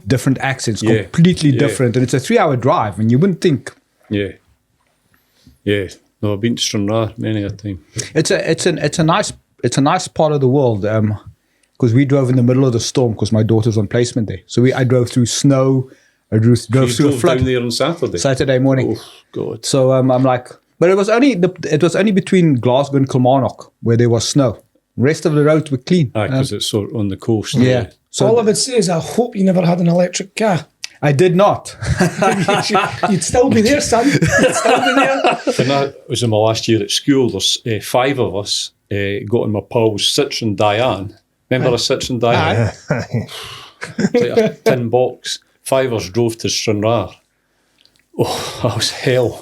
different accents, completely different. And it's a 3-hour drive, and you wouldn't think. Yeah. No, I've been to Stranraer many a time. It's a nice part of the world. Because we drove in the middle of the storm because my daughter was on placement there. So I drove through snow. I drove through a flood. Down there on Saturday morning. Oh God! So I'm like, but it was only between Glasgow and Kilmarnock where there was snow. The rest of the roads were clean. Because it's sort of on the coast. Yeah. So all I would say is I hope you never had an electric car. I did not. You'd still be there, son. You'd still be there. And that was in my last year at school. There's 5 of us got in my pal's Citroen Diane. Remember a Citroen Diane? Like a tin box. 5 of us drove to Stranraer. Oh, that was hell.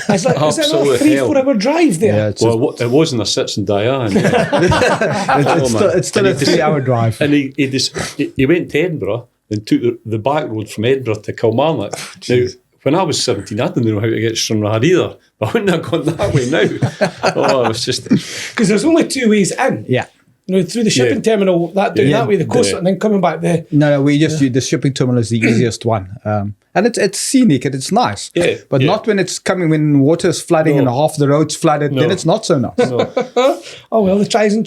Is it not a 3-4 hour drive there? Yeah, it wasn't a Citroen Diane. it's still a 3-hour drive. And he went to Edinburgh and took the back road from Edinburgh to Kilmarnock. Now, when I was 17, I didn't know how to get to Stranraer either. But I wouldn't have gone that way now. It was just... Because there's only 2 ways in. Yeah. Through the shipping terminal, that way, the coast, and then coming back there. No, we just the shipping terminal is the easiest one, and it's scenic and it's nice. Yeah, but not when it's coming when water's flooding and half the road's flooded. Then it's not so nice. No. Oh well, the trials and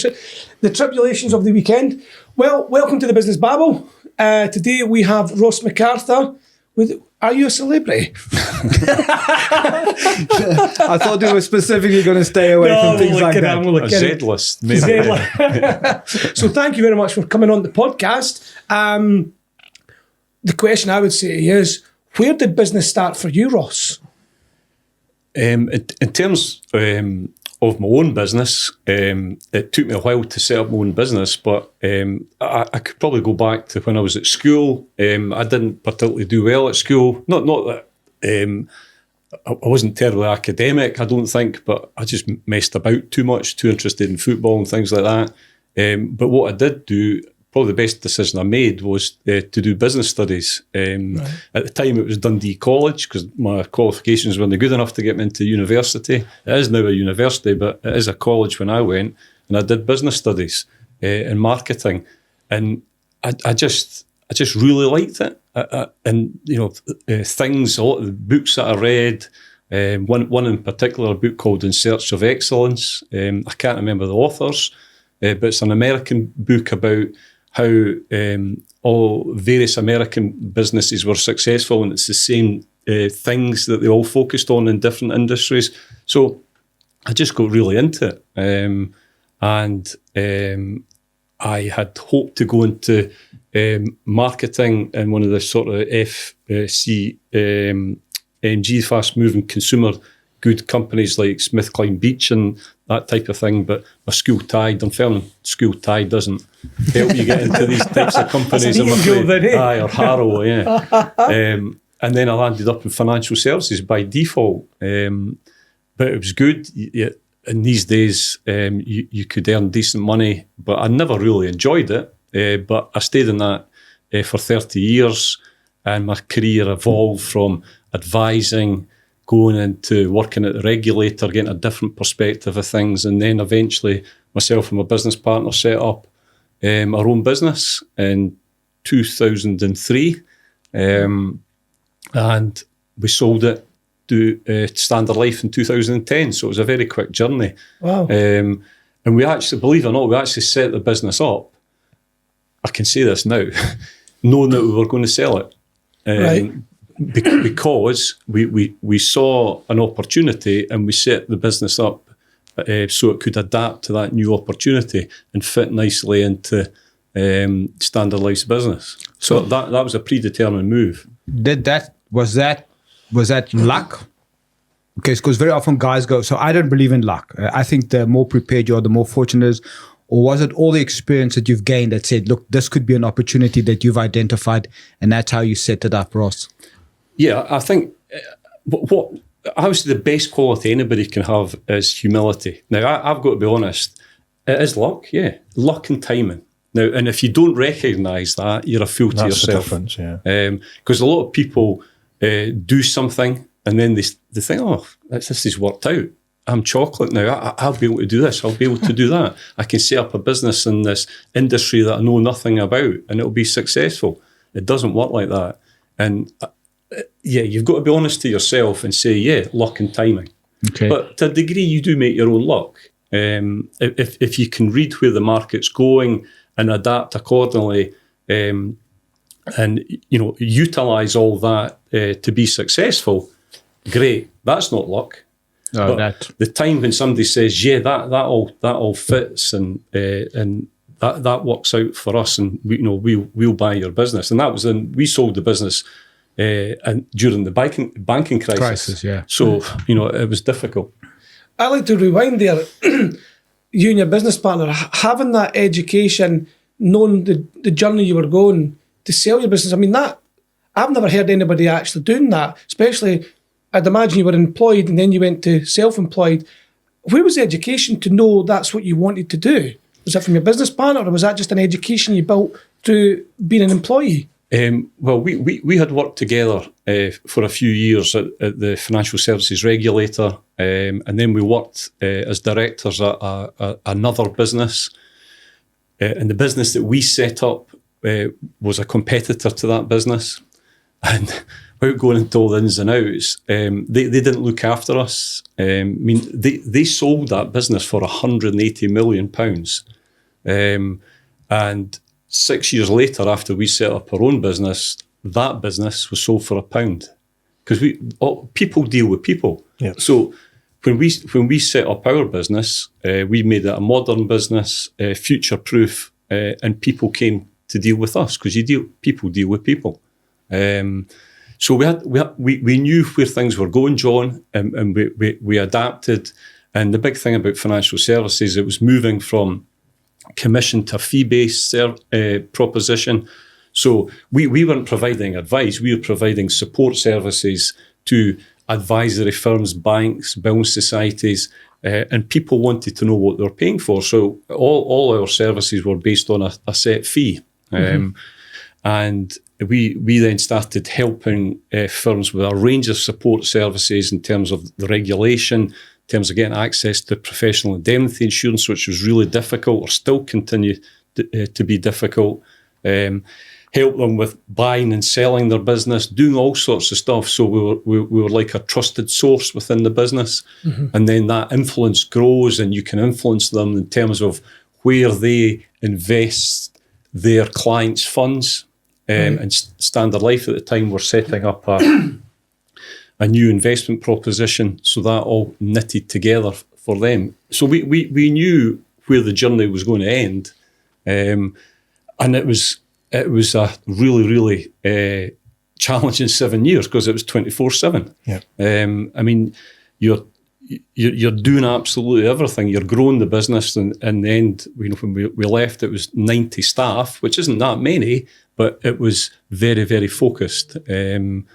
the tribulations of the weekend. Well, welcome to the Business Babble. Today we have Ross MacArthur. Are you a celebrity? I thought you were specifically going to stay away from things like that. A Z-list, maybe. So thank you very much for coming on the podcast. The question I would say is, where did business start for you, Ross? In terms of my own business, it took me a while to set up my own business, but I could probably go back to when I was at school. I didn't particularly do well at school. Not that I wasn't terribly academic, I don't think, but I just messed about too much, too interested in football and things like that. But what I did do, probably the best decision I made was to do business studies. At the time, it was Dundee College because my qualifications weren't good enough to get me into university. It is now a university, but it is a college when I went, and I did business studies in marketing, and I just really liked it. And things, a lot of the books that I read. One in particular, a book called In Search of Excellence. I can't remember the authors, but it's an American book about how all various American businesses were successful, and it's the same things that they all focused on in different industries. So I just got really into it. And I had hoped to go into marketing in one of the sort of FCMG, fast-moving consumer good companies like SmithKline Beach and that type of thing, but my school tie, school tie doesn't help you get into these types of companies. I'm afraid. Or Harrow, yeah. And then I landed up in financial services by default. But it was good. In these days, you could earn decent money, but I never really enjoyed it. But I stayed in that for 30 years, and my career evolved from advising, going into working at the regulator, getting a different perspective of things, and then eventually myself and my business partner set up our own business in 2003, and we sold it to Standard Life in 2010, so it was a very quick journey. Wow. And we actually, believe it or not, we actually set the business up, I can say this now, knowing that we were going to sell it. Right. Because we saw an opportunity and we set the business up so it could adapt to that new opportunity and fit nicely into Standard Life's business. So that was a predetermined move. Was that luck? Okay, because very often guys go, so I don't believe in luck. I think the more prepared you are, the more fortunate it is. Or was it all the experience that you've gained that said, look, this could be an opportunity that you've identified, and that's how you set it up, Ross? Yeah, I think what obviously the best quality anybody can have is humility. Now, I've got to be honest, it is luck, yeah. Luck and timing. Now, and if you don't recognise that, you're a fool to yourself. That's the difference, yeah. Because a lot of people do something and then they think, oh, this has worked out. I'm chocolate now. I'll be able to do this. I'll be able to do that. I can set up a business in this industry that I know nothing about and it'll be successful. It doesn't work like that. And you've got to be honest to yourself and say, luck and timing. Okay. But to a degree, you do make your own luck. If you can read where the market's going and adapt accordingly, and utilize all that to be successful, great. That's not luck. No, but the time when somebody says, that all fits and that works out for us, and we'll buy your business. And that was we sold the business and during the banking crisis. So it was difficult. I like to rewind there. You and your business partner having that education, knowing the journey you were going to sell your business. I mean, that I've never heard anybody actually doing that. Especially, I'd imagine you were employed and then you went to self-employed. Where was the education to know that's what you wanted to do? Was that from your business partner, or was that just an education you built through being an employee? Well, we had worked together for a few years at the Financial Services Regulator, and then we worked as directors at another business. And the business that we set up was a competitor to that business. And without going into all the ins and outs, they didn't look after us. They sold that business for £180 million. And 6 years later, after we set up our own business, that business was sold for £1. Because people deal with people. Yeah. So when we set up our business, we made it a modern business, future-proof, and people came to deal with us because people deal with people. So we knew where things were going, John, and we adapted. And the big thing about financial services, it was moving from commission to fee-based proposition. So we weren't providing advice, we were providing support services to advisory firms, banks, building societies, and people wanted to know what they were paying for. So all our services were based on a set fee. And we then started helping firms with a range of support services in terms of the regulation, in terms of getting access to professional indemnity insurance, which was really difficult or still continue to be difficult. Help them with buying and selling their business, doing all sorts of stuff. So we were like a trusted source within the business. And then that influence grows and you can influence them in terms of where they invest their clients' funds. And Standard Life at the time were setting up a new investment proposition. So that all knitted together for them. So we knew where the journey was going to end. And it was a really, really challenging 7 years because it was 24/7. Yeah. I mean, you're doing absolutely everything. You're growing the business, and in the end, when we left, it was 90 staff, which isn't that many, but it was very, very focused in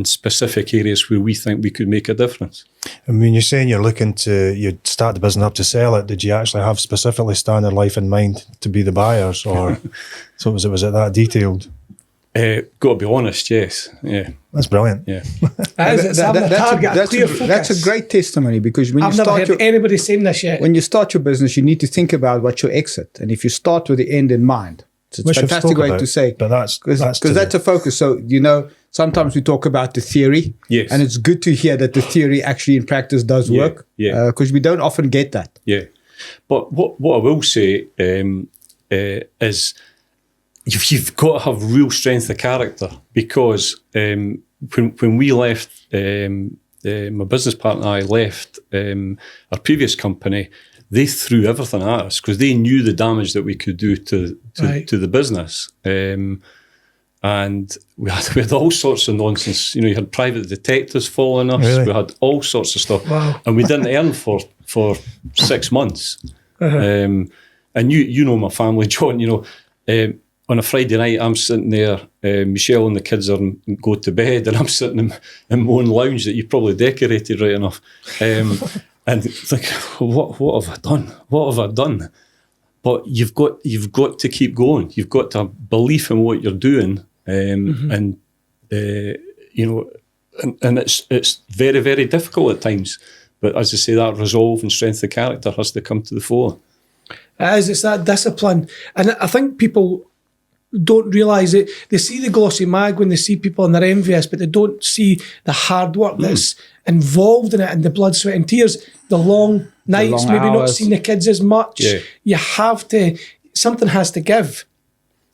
specific areas where we think we could make a difference. And when you're saying you'd start the business up to sell it, did you actually have specifically Standard Life in mind to be the buyers, or so was it that detailed? Got to be honest, yes. Yeah. That's brilliant. Yeah. That's a great testimony, because when I've never heard anybody saying this yet. When you start your business, you need to think about what's your exit. And if you start with the end in mind, it's a fantastic way to say. But that's a focus. So, sometimes we talk about the theory. Yes. And it's good to hear that the theory actually in practice does work. Yeah. Because we don't often get that. Yeah. But what I will say is you've got to have real strength of character, because when we left, my business partner and I left our previous company, they threw everything at us because they knew the damage that we could do to the business. And we had all sorts of nonsense. You had private detectives following us. Really? We had all sorts of stuff. Wow. And we didn't earn for 6 months. And you know my family, John, on a Friday night, I'm sitting there, Michelle and the kids go to bed, and I'm sitting in my own lounge that you probably decorated right enough. And think, what have I done? What have I done? But you've got to keep going. You've got to have belief in what you're doing, and it's very, very difficult at times. But as I say, that resolve and strength of character has to come to the fore. It's that discipline, and I think people don't realise it. They see the glossy mag when they see people and they're envious, but they don't see the hard work that's involved in it, and the blood, sweat and tears, the long nights, long maybe not hours. seeing the kids as much. Yeah. You have to, something has to give.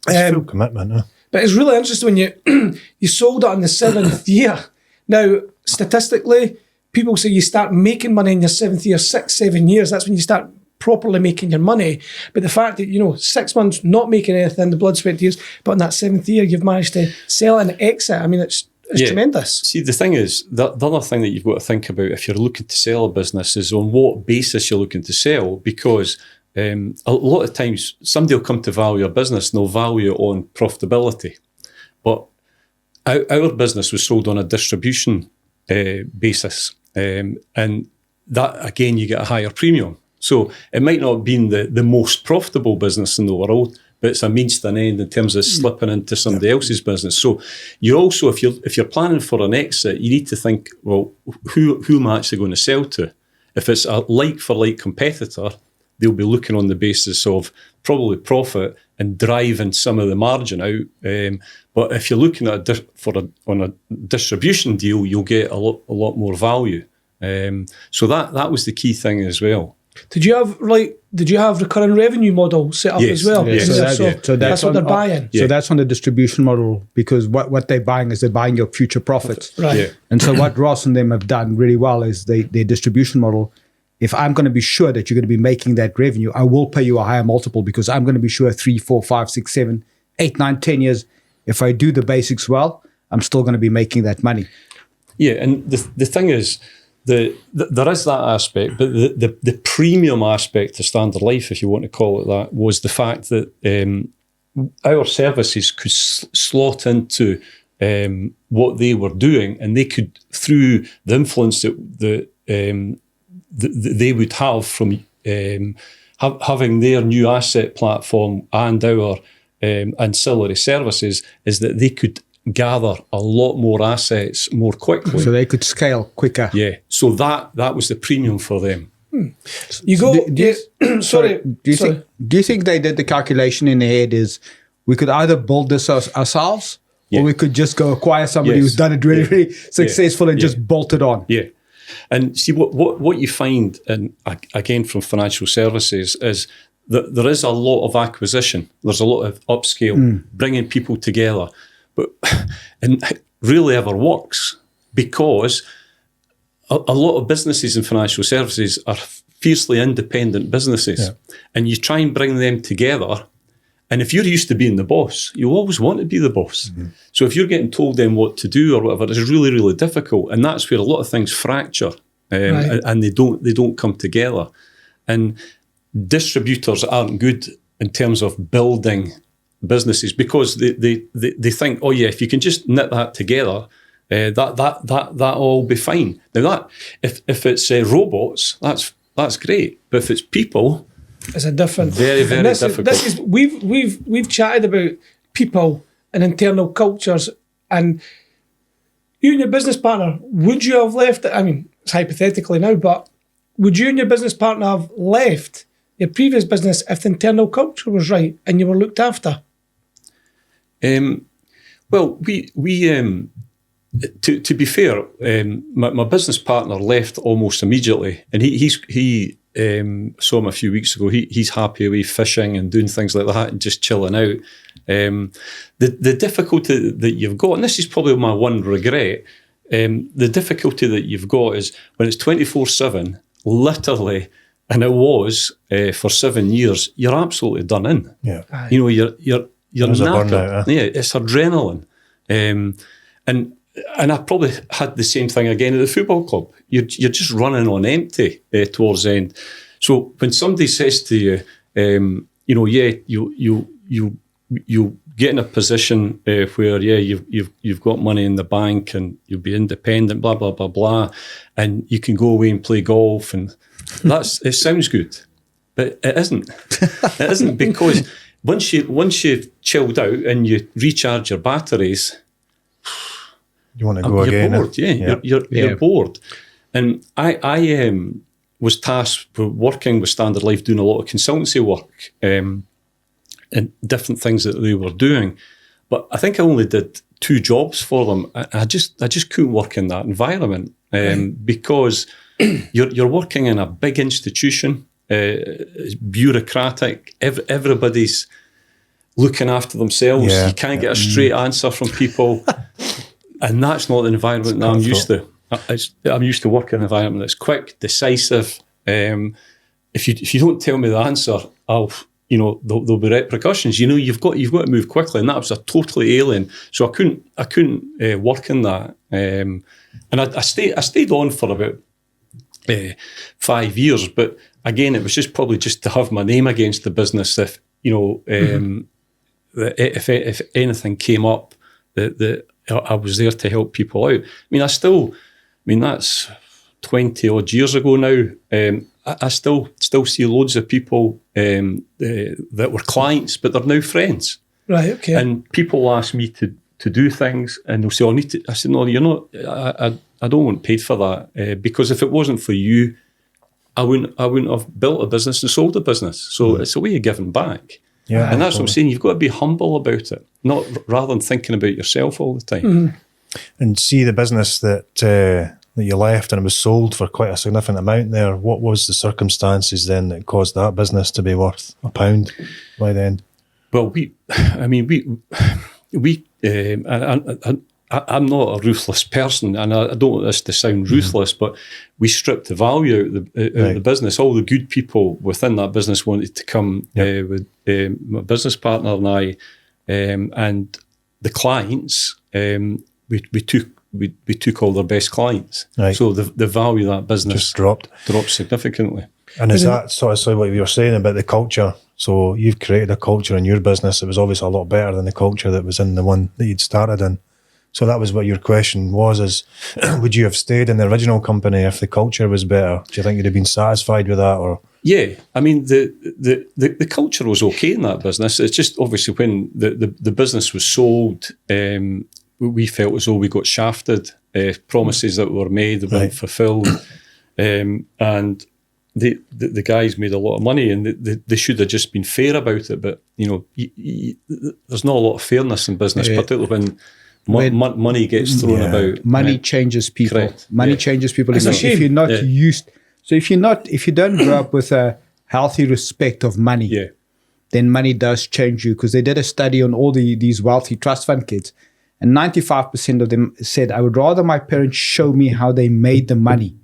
It's full commitment. Huh? But it's really interesting when you sold it on the 7th year. Now, statistically, people say you start making money in your 7th year, 6-7 years. That's when you start properly making your money. But the fact that, 6 months not making anything, the blood, sweat, and tears, but in that 7th year, you've managed to sell and exit. I mean, it's tremendous. See, the thing is, the other thing that you've got to think about if you're looking to sell a business is on what basis you're looking to sell, because a lot of times somebody will come to value a business and they'll value it on profitability. But our business was sold on a distribution basis. And that, again, you get a higher premium. So it might not have been the most profitable business in the world, but it's a means to an end in terms of slipping into somebody else's business. So you also, if you're planning for an exit, you need to think, well, who am I actually going to sell to? If it's a like-for-like competitor, they'll be looking on the basis of probably profit and driving some of the margin out. But if you're looking at on a distribution deal, you'll get a lot more value. So that was the key thing as well. Did you have recurring revenue model set up as well? Yes. So that's what they're buying. So that's on the distribution model, because what they're buying is they're buying your future profits. Right. Yeah. And so what Ross and them have done really well is their distribution model. If I'm going to be sure that you're going to be making that revenue, I will pay you a higher multiple, because I'm going to be sure 3, 4, 5, 6, 7, 8, 9, 10 years, if I do the basics well, I'm still going to be making that money. Yeah, and the thing is, there is that aspect, but the premium aspect to Standard Life, if you want to call it that, was the fact that our services could slot into what they were doing, and they could, through the influence that they would have from having their new asset platform and our ancillary services, is that they could gather a lot more assets more quickly. So they could scale quicker. Yeah. So that was the premium for them. You go. Sorry. Do you think they did the calculation in their head is we could either build this ourselves, or we could just go acquire somebody who's done it really successful and just bolt it on? Yeah. And see, what you find, and again from financial services, is that there is a lot of acquisition. There's a lot of upscale, bringing people together. But and it really ever works, because a lot of businesses in financial services are fiercely independent businesses, and you try and bring them together. And if you're used to being the boss, you always want to be the boss. Mm-hmm. So if you're getting told them what to do or whatever, it's really, really difficult. And that's where a lot of things fracture, and they don't come together. And distributors aren't good in terms of building businesses, because they think, oh yeah, if you can just knit that together, that'll all be fine. Now that if it's robots, that's great, but if it's people, it's a different, very difficult. This is we've chatted about people and internal cultures, and you and your business partner, would you have left it? I mean, it's hypothetically now, but would you and your business partner have left your previous business if the internal culture was right and you were looked after? Well, we to be fair, my business partner left almost immediately, and he saw him a few weeks ago. He's happy away fishing and doing things like that and just chilling out. The difficulty that you've got, and this is probably my one regret, the difficulty that you've got is when it's 24/7, literally, and it was for 7 years, you're absolutely done in. Yeah. You know, you're knackered. Burnout, Yeah, it's adrenaline. And I probably had the same thing again at the football club. You're just running on empty towards the end. So when somebody says to you, you get in a position where you've got money in the bank and you'll be independent, blah blah blah blah, and you can go away and play golf, and it sounds good, but it isn't. It isn't, because once you've chilled out and you recharge your batteries, you want to go you're again. bored. You're bored. And I was tasked with working with Standard Life, doing a lot of consultancy work. and different things that they were doing. But I think I only did 2 jobs for them. I just couldn't work in that environment because you're working in a big institution, it's bureaucratic. Everybody's looking after themselves. You can't get a straight answer from people, and that's not the environment that I'm used to. I'm used to working in an environment that's quick, decisive. If you don't tell me the answer, there'll be repercussions. You've got to move quickly, and that was a totally alien. So I couldn't work in that. And I stayed on for about 5 years. But again, it was probably just to have my name against the business. If if anything came up, that I was there to help people out. That's 20 odd years ago now. I still see loads of people that were clients, but they're now friends. Right, okay. And people ask me to do things, and they'll say, "I need to." I said, "No, you're not. I don't want paid for that because if it wasn't for you, I wouldn't have built a business and sold a business. So it's a way of giving back." Yeah, and that's what I'm saying. You've got to be humble about it, not rather than thinking about yourself all the time. Mm-hmm. And see the business that you left and it was sold for quite a significant amount there. What was the circumstances then that caused that business to be worth £1 by the end? Well, I'm not a ruthless person, and I don't want this to sound ruthless, but we stripped the value out of the business. All the good people within that business wanted to come with my business partner and I, and the clients. We took all their best clients, so the value of that business just dropped significantly. And is that sort of what you were saying about the culture? So you've created a culture in your business that was obviously a lot better than the culture that was in the one that you'd started in. So that was what your question was: is would you have stayed in the original company if the culture was better? Do you think you'd have been satisfied with that, or? Yeah, the culture was okay in that business. It's just obviously when the business was sold, we felt as though we got shafted. Promises that were made that weren't fulfilled, and the guys made a lot of money, and they should have just been fair about it. But there's not a lot of fairness in business, particularly when money gets thrown about. Money changes people. Correct. Money changes people. It's a shame. If you're not used, so if you don't grow up with a healthy respect of money, then money does change you. Because they did a study on all these wealthy trust fund kids, and 95% of them said, "I would rather my parents show me how they made the money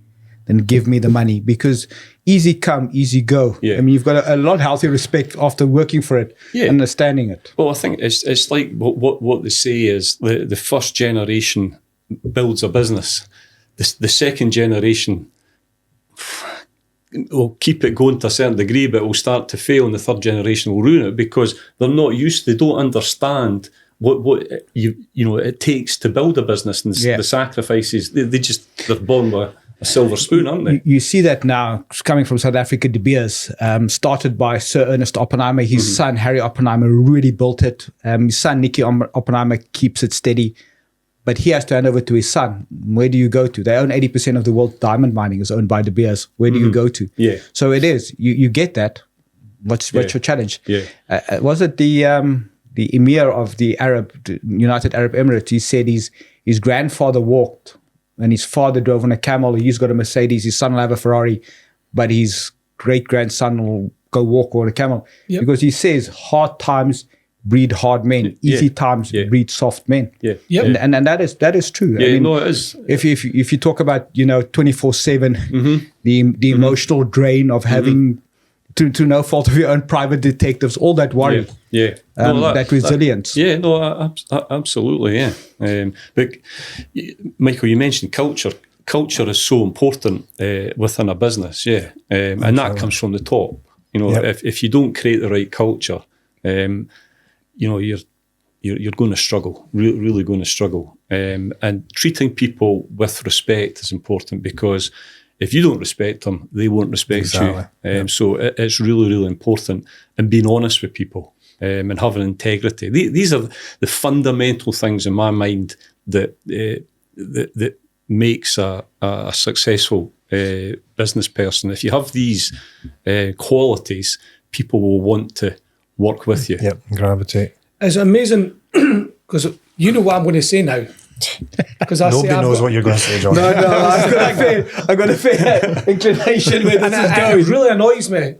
than give me the money, because easy come, easy go." Yeah. I mean, you've got a lot of healthy respect after working for it, understanding it. Well, I think it's like what they say is the first generation builds a business. The second generation will keep it going to a certain degree, but it will start to fail, and the third generation will ruin it because they're not used. They don't understand what it takes to build a business and the sacrifices. They're born with a silver spoon, aren't they? You see that now, coming from South Africa, De Beers, started by Sir Ernest Oppenheimer. His son, Harry Oppenheimer, really built it. His son, Nicky Oppenheimer, keeps it steady. But he has to hand over to his son. Where do you go to? They own 80% of the world's diamond mining is owned by De Beers. Where do you go to? Yeah. So it is. You get that. What's your challenge? Yeah. Was it the emir of the United Arab Emirates? He said his grandfather walked and his father drove on a camel. He's got a Mercedes. His son will have a Ferrari, but his great-grandson will go walk on a camel. Yep. Because he says hard times breed hard men. Easy times breed soft men. Yeah. Yep. And that is true. Yeah, I mean, it is. If you talk about 24/7, the emotional drain of having to no fault of your own private detectives, all that worry, that resilience. Absolutely, yeah. But Michael, you mentioned culture. Culture is so important within a business, and that comes from the top. If you don't create the right culture, you're going to struggle, really going to struggle. And treating people with respect is important, because if you don't respect them, they won't respect you. So it's really, really important. And being honest with people and having integrity. These are the fundamental things in my mind that makes a successful business person. If you have these qualities, people will want to work with you. Yep, gravitate. It's amazing because you know what I'm going to say now. Because Nobody knows what you're going to say, John. No, I've got a fair inclination where this is going. It really annoys me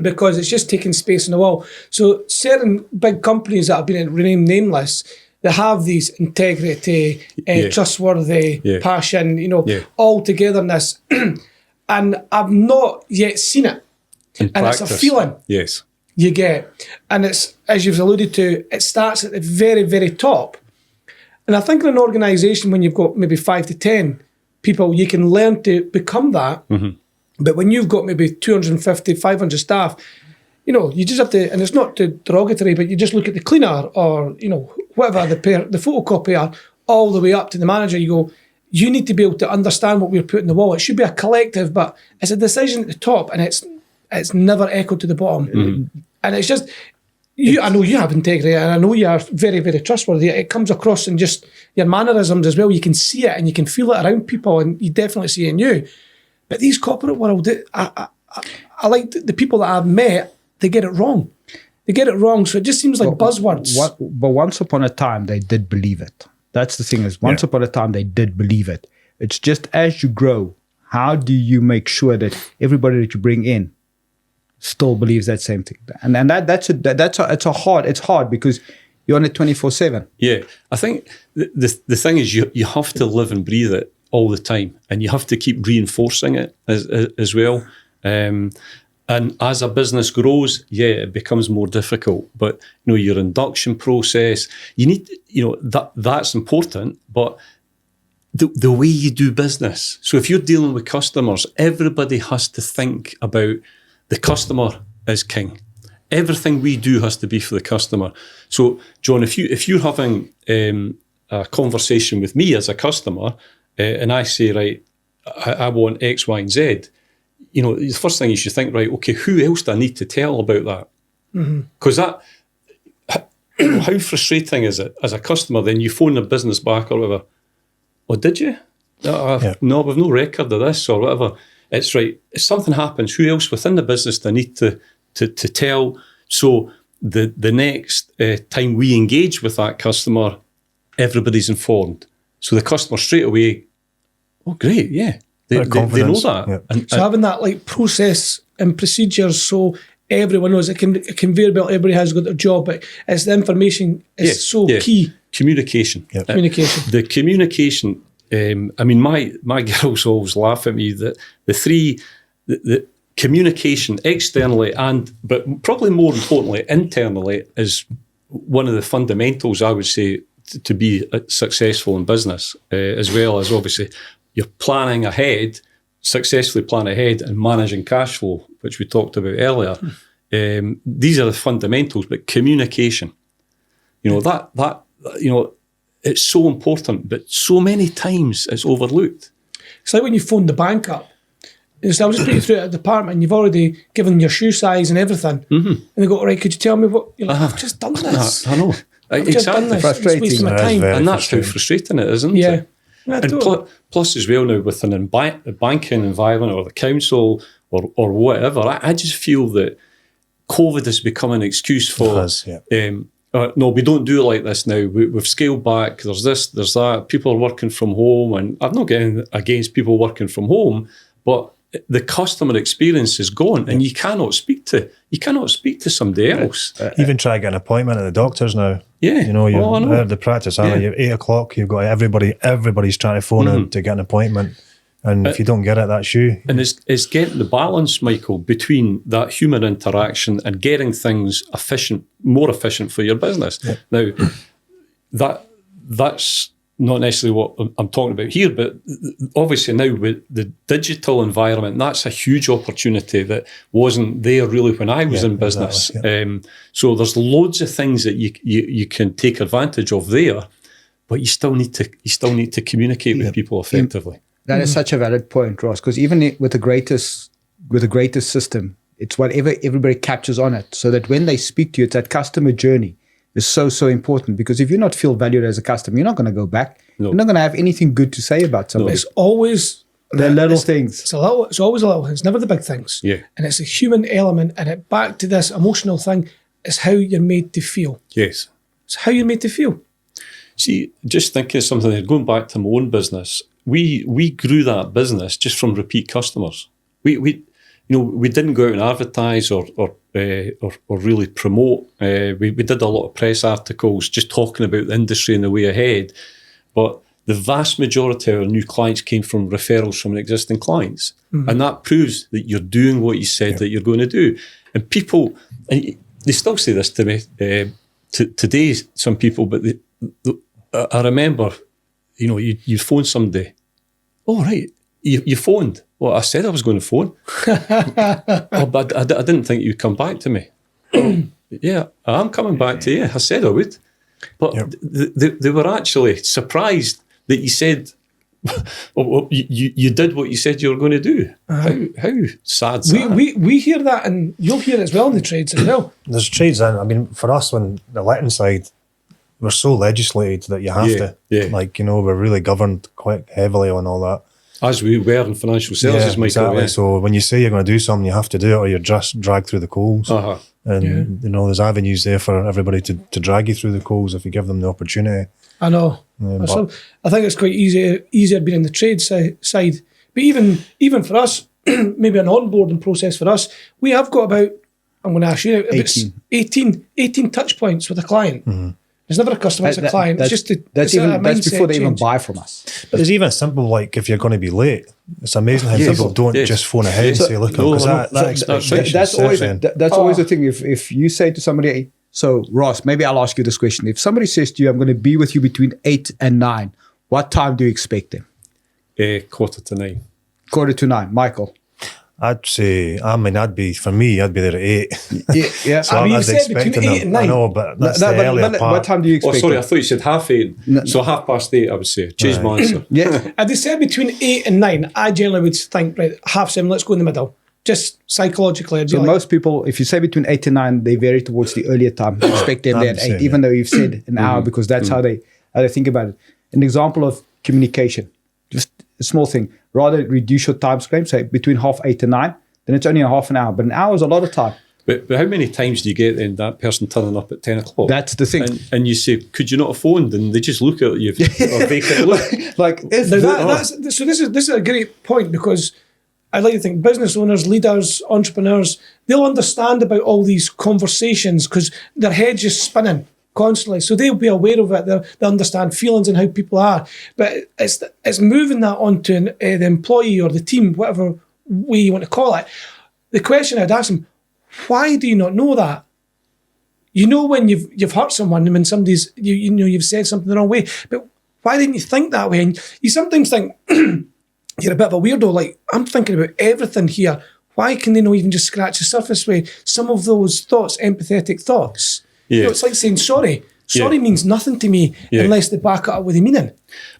because it's just taking space in the wall. So certain big companies that have been renamed nameless, they have these integrity, trustworthy, passion, all togetherness. And I've not yet seen it. In practice, it's a feeling you get. And it's, as you've alluded to, it starts at the very, very top. And I think in an organisation, when you've got maybe 5 to 10 people, you can learn to become that. Mm-hmm. But when you've got maybe 250, 500 staff, you just have to, and it's not too derogatory, but you just look at the cleaner or, whatever, the photocopier, all the way up to the manager, you go, you need to be able to understand what we're putting on the wall. It should be a collective, but it's a decision at the top, and it's never echoed to the bottom. Mm-hmm. And it's just... I know you have integrity, and I know you are very, very trustworthy. It comes across in just your mannerisms as well. You can see it and you can feel it around people, and you definitely see it in you. But these corporate world, I like the people that I've met, they get it wrong. They get it wrong, so it just seems like buzzwords. But once upon a time, they did believe it. That's the thing is, once upon a time, they did believe it. It's just as you grow, how do you make sure that everybody that you bring in still believes that same thing? And it's hard because you're on it 24/7. Yeah, I think the thing is you have to live and breathe it all the time, and you have to keep reinforcing it as well. And as a business grows, it becomes more difficult. But your induction process, you need that's important, but the way you do business. So if you're dealing with customers, everybody has to think about the customer is king. Everything we do has to be for the customer. So, John, if you're having a conversation with me as a customer, and I say, right, I want X, Y, and Z, the first thing you should think, right, okay, who else do I need to tell about that? Because how frustrating is it as a customer? Then you phone the business back or whatever. Oh, did you? No, we've no record of this or whatever. It's right. If something happens, who else within the business do I need to tell? So the next time we engage with that customer, everybody's informed. So the customer straight away, oh great, they know that. Yeah. And so having that process and procedures, so everyone knows a conveyor belt. Everybody has got their job, but it's the information is key. Communication. Yep. Communication. The communication. My girls always laugh at me that the communication externally but probably more importantly internally is one of the fundamentals, I would say, to be successful in business, as well as obviously you're planning ahead, successfully plan ahead and managing cash flow, which we talked about earlier. These are the fundamentals, but communication, it's so important, but so many times it's overlooked. It's like when you phone the bank up. So I'll just put you through a department and you've already given them your shoe size and everything. Mm-hmm. And they go, right, could you tell me what... You're like, I've just done this. I know. I've just done this. Frustrating. It's wasting my time. And that's how frustrating it is, isn't it? Yeah, and plus as well now with a banking environment or the council or whatever, I just feel that COVID has become an excuse for... no, we don't do it like this now. We've scaled back. There's this, there's that. People are working from home, and I'm not getting against people working from home, but the customer experience is gone, and you cannot speak to somebody else. Even try to get an appointment at the doctor's now. Yeah, you've heard the practice. You're 8 o'clock. You've got everybody's trying to phone in to get an appointment. And if you don't get it, that's you. And it's getting the balance, Michael, between that human interaction and getting things more efficient for your business. Yeah. Now, that's not necessarily what I'm talking about here, but obviously now with the digital environment, that's a huge opportunity that wasn't there really when I was in business. Exactly, so there's loads of things that you can take advantage of there, but you still need to communicate with people effectively. That is such a valid point, Ross, because even with the greatest system, it's whatever everybody captures on it, so that when they speak to you, it's that customer journey is so important, because if you not feel valued as a customer, you're not going to go back. No. You're not going to have anything good to say about somebody. It's always the little things. It's always a little. It's never the big things. Yeah. And it's a human element, and it back to this emotional thing. it's how you're made to feel. Yes. It's how you're made to feel. See, just thinking of something there, going back to my own business, we grew that business just from repeat customers. We didn't go out and advertise or really promote. We did a lot of press articles just talking about the industry and the way ahead. But the vast majority of our new clients came from referrals from existing clients. And that proves that you're doing what you said that you're going to do. And people, and they still say this to me today, some people, but I remember, you phone somebody. Oh, right, you phoned. Well, I said I was going to phone. But I didn't think you'd come back to me. Yeah, I'm coming back to you. I said I would. But they were actually surprised that you said, you did what you said you were going to do. How sad's that? We hear that, and you'll hear it as well in the trades as well. There's trades in. I mean, for us, when the letting side, we're so legislated that you have to. Yeah. Like, we're really governed quite heavily on all that. As we were in financial services, Michael. Exactly. Yeah. So when you say you're going to do something, you have to do it, or you're just dragged through the coals. Uh-huh. And there's avenues there for everybody to drag you through the coals if you give them the opportunity. I know. I think it's quite easier being in the trade side. But even for us, maybe an onboarding process for us, we have got about, I'm going to ask you, about 18 touch points with a client. Mm-hmm. It's never a customer, it's a client. It's just that's before they even buy from us. But there's even simple, like if you're going to be late, it's amazing how people don't just phone ahead and say, look, because that expectation that's always the thing. If you say to somebody, so Ross, maybe I'll ask you this question. If somebody says to you, I'm going to be with you between 8 and 9, what time do you expect them? 9:15. 9:45. Michael? I'd say, I'd be there at 8. Yeah. So you I'd said expect between 8 and 9. I know, but that's the earlier part. What time do you expect? Oh, sorry, I thought you said 8:30. No. So 8:30, I would say. Change my answer. Yeah. If they said between 8 and 9, I generally would think, right, 7:30, let's go in the middle. Just psychologically. I'd be So like, most people, if you say between 8 and 9, they vary towards the earlier time. You expect them there at 8, even though you've said an hour, because that's how they think about it. An example of communication, just a small thing. Rather reduce your time frame, say between 8:30 and 9, then it's only a half an hour. But an hour is a lot of time. But how many times do you get then that person turning up at 10 o'clock? That's the thing. And you say, could you not have phoned? And they just look at you or vacant look. So this is a great point, because I like to think business owners, leaders, entrepreneurs, they'll understand about all these conversations because their head's just spinning constantly. So they'll be aware of it. They'll understand feelings and how people are. But it's moving that onto the employee or the team, whatever way you want to call it. The question I'd ask them, why do you not know that? You know when you've hurt someone, when somebody's you've said something the wrong way, but why didn't you think that way? And you sometimes think you're a bit of a weirdo. Like, I'm thinking about everything here. Why can they not even just scratch the surface with some of those thoughts, empathetic thoughts? Yeah. It's like saying sorry. Sorry means nothing to me unless they back it up with the meaning.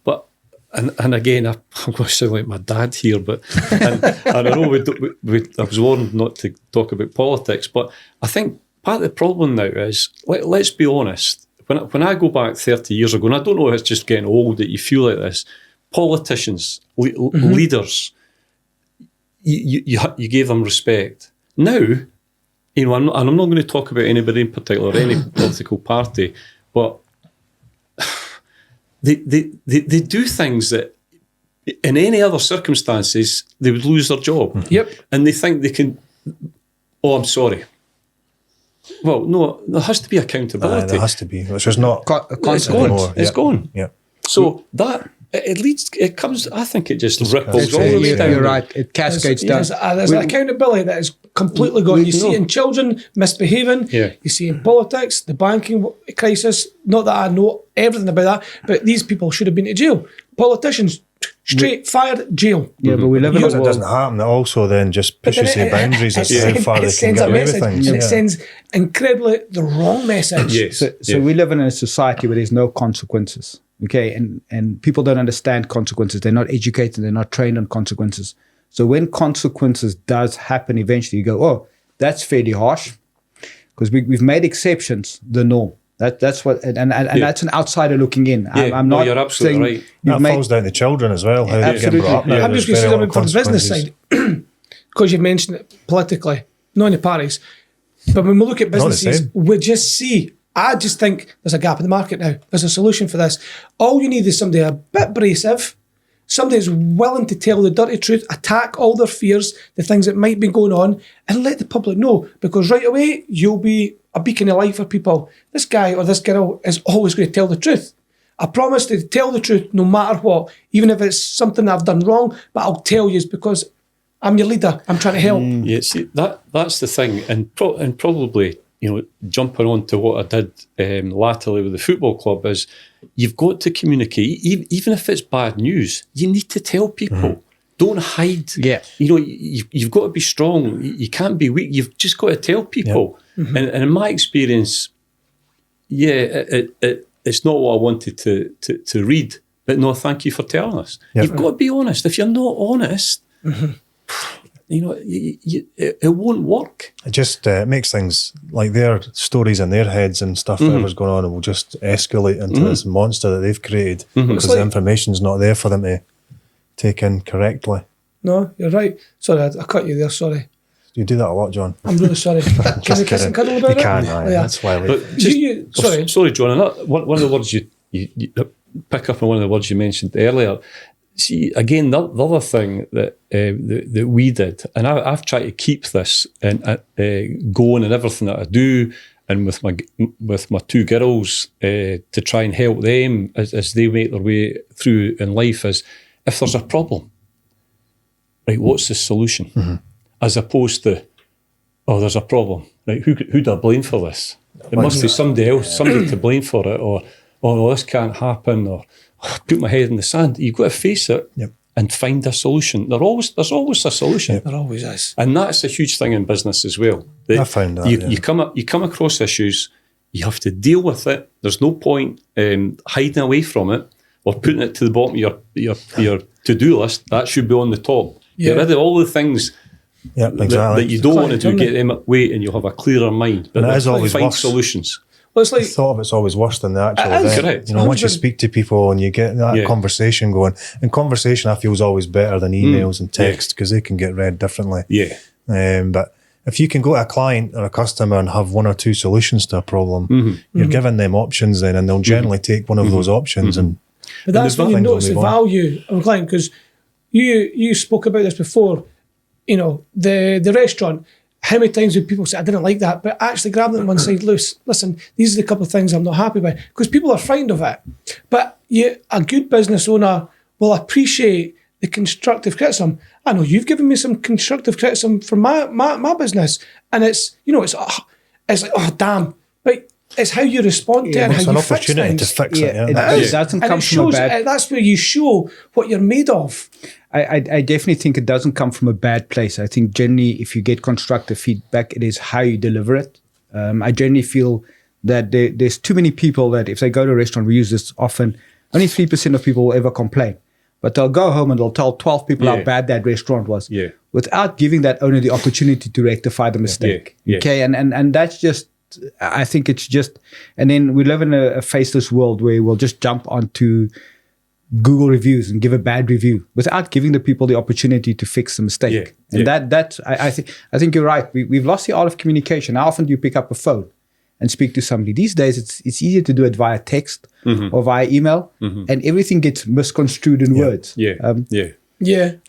But and again, I'm going to sound like my dad here, but and I know I was warned not to talk about politics, but I think part of the problem now is, let's be honest, when I go back 30 years ago, and I don't know if it's just getting old that you feel like this, politicians, leaders, you gave them respect. Now, I'm not going to talk about anybody in particular, any political party, but they do things that in any other circumstances they would lose their job. Yep. And they think they can, oh, I'm sorry. Well, no, there has to be accountability. There has to be. It's just not. It's gone. It's gone. Yeah. So that it leads. It comes. I think it just ripples all the way down. You're right. It cascades down. There's an accountability that is completely gone. You see it in children misbehaving. Yeah. You see it in politics, the banking crisis. Not that I know everything about that, but these people should have been to jail. Politicians, straight fired, jail. Yeah, but we live in a Because it world. doesn't happen, it also then just pushes the boundaries as to how far they can get away with things. And it sends incredibly the wrong message. Yes. So we live in a society where there's no consequences. Okay, and people don't understand consequences. They're not educated. They're not trained on consequences. So when consequences does happen, eventually you go, oh, that's fairly harsh, because we've made exceptions the norm. That's what, and that's an outsider looking in. Yeah, I'm not. You're absolutely right. That falls down to children as well. How they get brought up. I'm just going to say something from the business consequences. side, because you mentioned it politically, not in the parties. But when we look at Not the businesses, same. we just see, I just think there's a gap in the market now. There's a solution for this. All you need is somebody a bit abrasive, somebody who's willing to tell the dirty truth, attack all their fears, the things that might be going on, and let the public know. Because right away, you'll be a beacon of light for people. This guy or this girl is always going to tell the truth. I promise to tell the truth no matter what, even if it's something that I've done wrong, but I'll tell you because I'm your leader. I'm trying to help. Yeah, see, that's the thing. And probably, jumping on to what I did latterly with the football club is you've got to communicate. Even if it's bad news, you need to tell people. Don't hide. Yeah. You've got to be strong. You can't be weak. You've just got to tell people. And in my experience, it's not what I wanted to read. But no, thank you for telling us. Yep. You've got to be honest. If you're not honest, it won't work. It just makes things like their stories in their heads and stuff, whatever's going on, will just escalate into this monster that they've created because the information's not there for them to take in correctly. No, you're right. Sorry, I cut you there. Sorry. You do that a lot, John. I'm really sorry. Can we kiss and cuddle about You it? can, aye, Yeah. that's why. But just, sorry. sorry, John. One of the words you pick up on one of the words you mentioned earlier. See, again, the other thing that we did, and I've tried to keep this and going in everything that I do, and with my two girls to try and help them as they make their way through in life, is if there's a problem, right? What's the solution? As opposed to, oh, there's a problem, right? Who do I blame for this? It must be somebody else, somebody to blame for it, or oh no, this can't happen, or put my head in the sand. You've got to face it and find a solution. There's always a solution. There always is. And that's a huge thing in business as well. I found that, you come across issues, you have to deal with it. There's no point hiding away from it or putting it to the bottom of your to-do list. That should be on the top. Get rid of all the things that you don't want to do, get them away, and you'll have a clearer mind. But And it is always find worse. solutions. Well, it's like, The thought of it's always worse than the actual event. Correct. Once you speak to people and you get that conversation going, and conversation I feel is always better than emails and text because they can get read differently. Yeah. But if you can go to a client or a customer and have one or two solutions to a problem, you're giving them options then, and they'll generally take one of those options. And but that's when you things will notice the move on. value of a client, because you spoke about this before. The restaurant. How many times would people say, I didn't like that, but actually grab them on one side, listen, these are the couple of things I'm not happy with, because people are frightened of it. But a good business owner will appreciate the constructive criticism. I know you've given me some constructive criticism for my business, and it's like, oh damn, but it's how you respond to it and it's how an you fix opportunity things. to fix it. It doesn't And come it from a shows, bad. that's where you show what you're made of. I definitely think it doesn't come from a bad place. I think generally, if you get constructive feedback, it is how you deliver it. I generally feel that there's too many people that if they go to a restaurant, we use this often, only 3% of people will ever complain. But they'll go home and they'll tell 12 people how bad that restaurant was without giving that owner the opportunity to rectify the mistake. Okay, and that's just, I think it's just, and then we live in a faceless world where we'll just jump onto Google reviews and give a bad review without giving the people the opportunity to fix the mistake. And that I think you're right. We've lost the art of communication. How often do you pick up a phone and speak to somebody? These days, it's easier to do it via text or via email, and everything gets misconstrued in words. Yeah.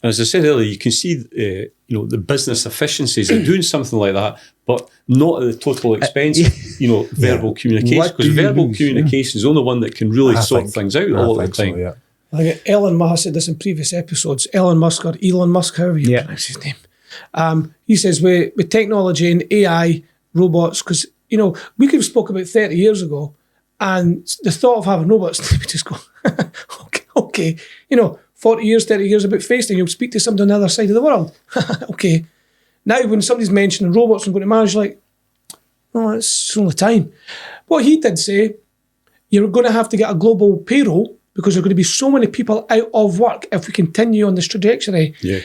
As I said earlier, you can see the business efficiencies of doing something like that, but not at the total expense of verbal communication, because verbal communication is the only one that can really sort things out all the time. So, I think Elon Musk said this in previous episodes. Elon Musk, or Elon Musk, however you pronounce his name. He says with technology and AI, robots, because we could have spoke about 30 years ago, and the thought of having robots, we just go, okay, 40 years, 30 years about FaceTime, you'll speak to somebody on the other side of the world. Okay. Now when somebody's mentioning robots and going to manage, like, oh, it's only time. What he did say, you're going to have to get a global payroll because there are going to be so many people out of work if we continue on this trajectory. Yeah.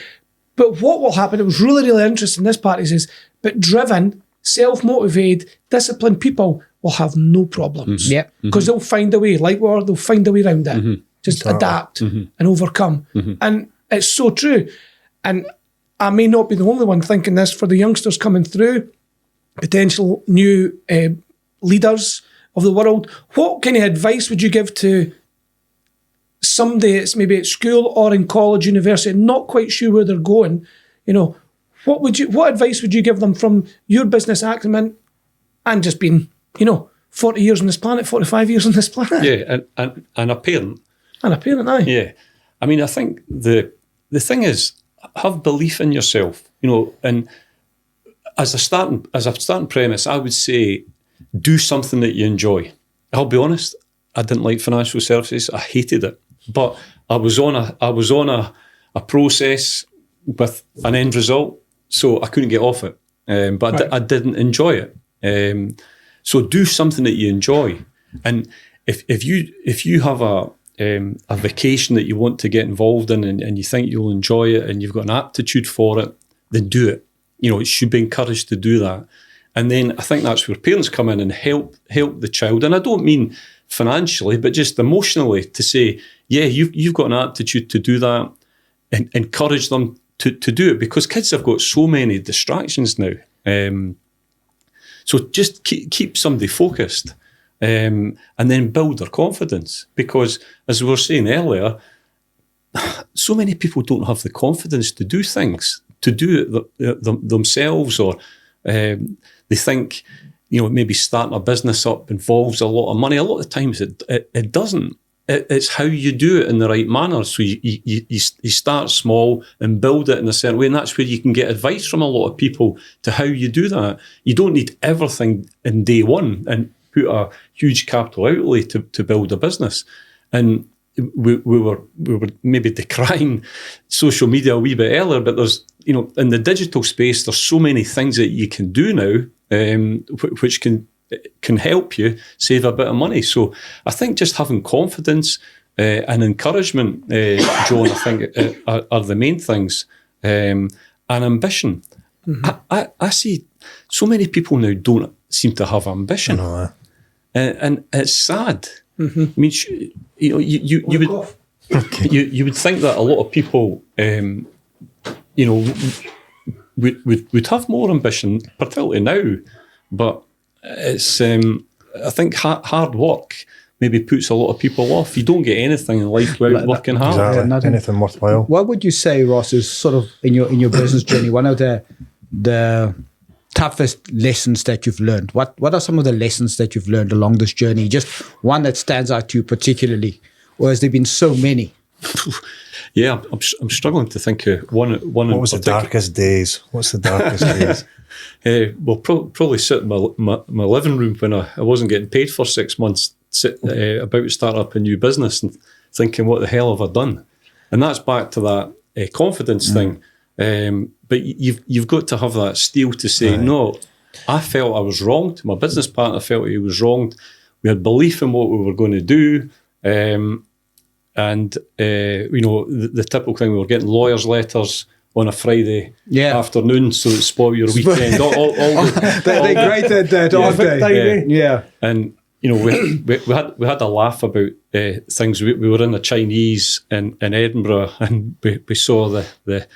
But what will happen, it was really, really interesting, this part, he says, but driven, self-motivated, disciplined people will have no problems. Because they'll find a way, they'll find a way around it. Just adapt and overcome. And it's so true. And I may not be the only one thinking this for the youngsters coming through. potential new leaders of the world, what kind of advice would you give to somebody that's maybe at school or in college, university, not quite sure where they're going? You know, what advice would you give them from your business acumen and just being, 40 years on this planet, 45 years on this planet? Yeah, and a parent. And a parent, aye. Yeah. I mean, I think the thing is, have belief in yourself, and as a starting premise, I would say do something that you enjoy. I'll be honest, I didn't like financial services. I hated it. But I was on a process with an end result, so I couldn't get off it. But Right. I didn't enjoy it. So do something that you enjoy. And if you have a vacation that you want to get involved in and you think you'll enjoy it and you've got an aptitude for it, then do it. It should be encouraged to do that. And then I think that's where parents come in and help the child. And I don't mean financially, but just emotionally, to say, yeah, you've got an aptitude to do that, and encourage them to do it, because kids have got so many distractions now. So just keep somebody focused, and then build their confidence. Because as we were saying earlier, so many people don't have the confidence to do things, to do it themselves, or they think, maybe starting a business up involves a lot of money. A lot of times it doesn't. It's how you do it in the right manner. So you start small and build it in a certain way, and that's where you can get advice from a lot of people to how you do that. You don't need everything in day one and put a huge capital outlay to build a business. And we were maybe decrying social media a wee bit earlier, but there's, in the digital space, there's so many things that you can do now, which can help you save a bit of money. So I think just having confidence and encouragement, John, I think are the main things, and ambition. Mm-hmm. I see so many people now don't seem to have ambition, and it's sad. Mm-hmm. I mean, you would think that a lot of people, would have more ambition, particularly now, but it's I think hard work maybe puts a lot of people off. You don't get anything in life without working hard. Exactly. Nothing. Anything worthwhile. What would you say, Ross, is sort of in your business journey, one of the toughest lessons that you've learned? What are some of the lessons that you've learned along this journey? Just one that stands out to you particularly, or has there been so many? Yeah, I'm struggling to think of one. What was the darkest days? What's the darkest days? Well, probably sit in my living room when I wasn't getting paid for 6 months, about to start up a new business and thinking, what the hell have I done? And that's back to that confidence thing. But you've got to have that steel to say, no, I felt I was wronged. My business partner felt he was wronged. We had belief in what we were going to do. And the typical thing, we were getting lawyers' letters on a Friday afternoon, so it spoil your weekend. They're great at that, aren't they? Yeah. And we had a laugh about things. We were in the Chinese in Edinburgh, and we saw the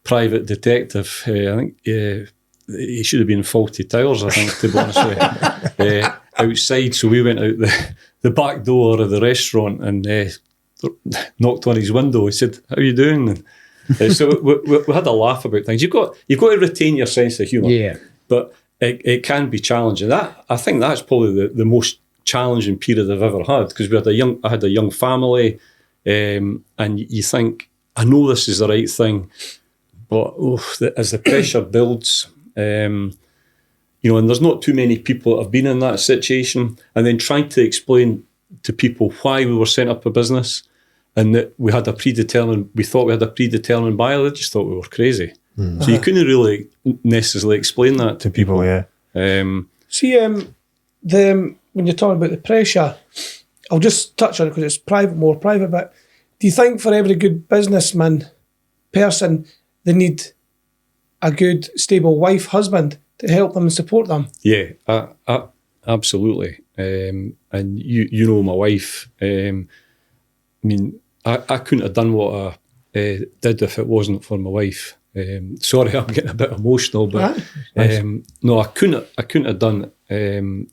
private detective. I think he should have been in Faulty Towers, I think, to be honest with you, outside. So we went out the back door of the restaurant and knocked on his window. He said, "How are you doing?" And so we had a laugh about things. You've got to retain your sense of humour, but it can be challenging. I think that's probably the most challenging period I've ever had, because I had a young family, and you think, I know this is the right thing, but as the pressure builds, and there's not too many people that have been in that situation, and then trying to explain to people why we were setting up a business and that we thought we had a predetermined buyer. They just thought we were crazy. So you couldn't really necessarily explain that to people. See, when you're talking about the pressure, I'll just touch on it because it's more private, but do you think for every good businessman, person, they need a good, stable wife, husband to help them and support them? Yeah, absolutely. And my wife, I mean, I couldn't have done what I did if it wasn't for my wife. Sorry, I'm getting a bit emotional, but no, I couldn't have done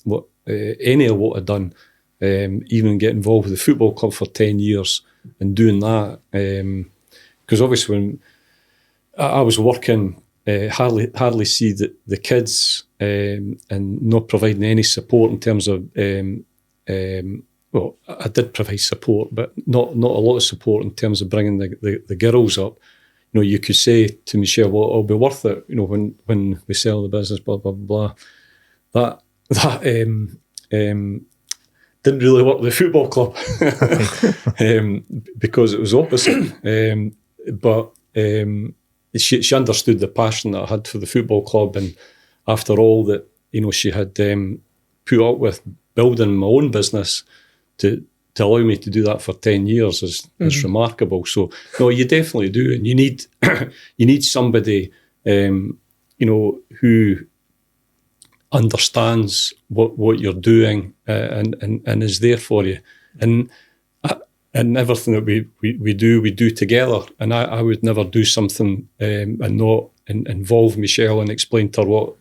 what any of what I'd done. Even get involved with the football club for 10 years and doing that, because obviously when I was working, hardly see the kids, and not providing any support in terms of. Well, I did provide support, but not a lot of support in terms of bringing the girls up. You know, you could say to Michelle, "Well, it'll be worth it." You know, when we sell the business, blah blah blah. That didn't really work with the football club because it was opposite. But she understood the passion that I had for the football club, and after all that, you know, she had put up with building my own business to allow me to do that for 10 years is remarkable. So no, you definitely do, and you need somebody, you know, who understands what you're doing and is there for you, and everything that we do together. And I would never do something and not involve Michelle and explain to her what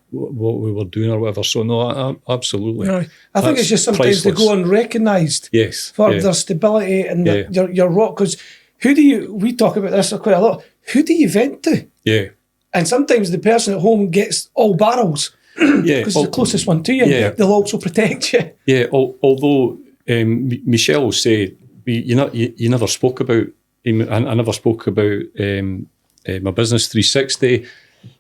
we were doing or whatever. So no, absolutely. No, I think it's just sometimes they go unrecognised. Yes, for their stability and your rock. Because we talk about this quite a lot. Who do you vent to? Yeah. And sometimes the person at home gets all barrels. Yeah, because it's the closest one to you. Yeah. They'll also protect you. Yeah, although Michelle will say, you never spoke about, I never spoke about my business 360,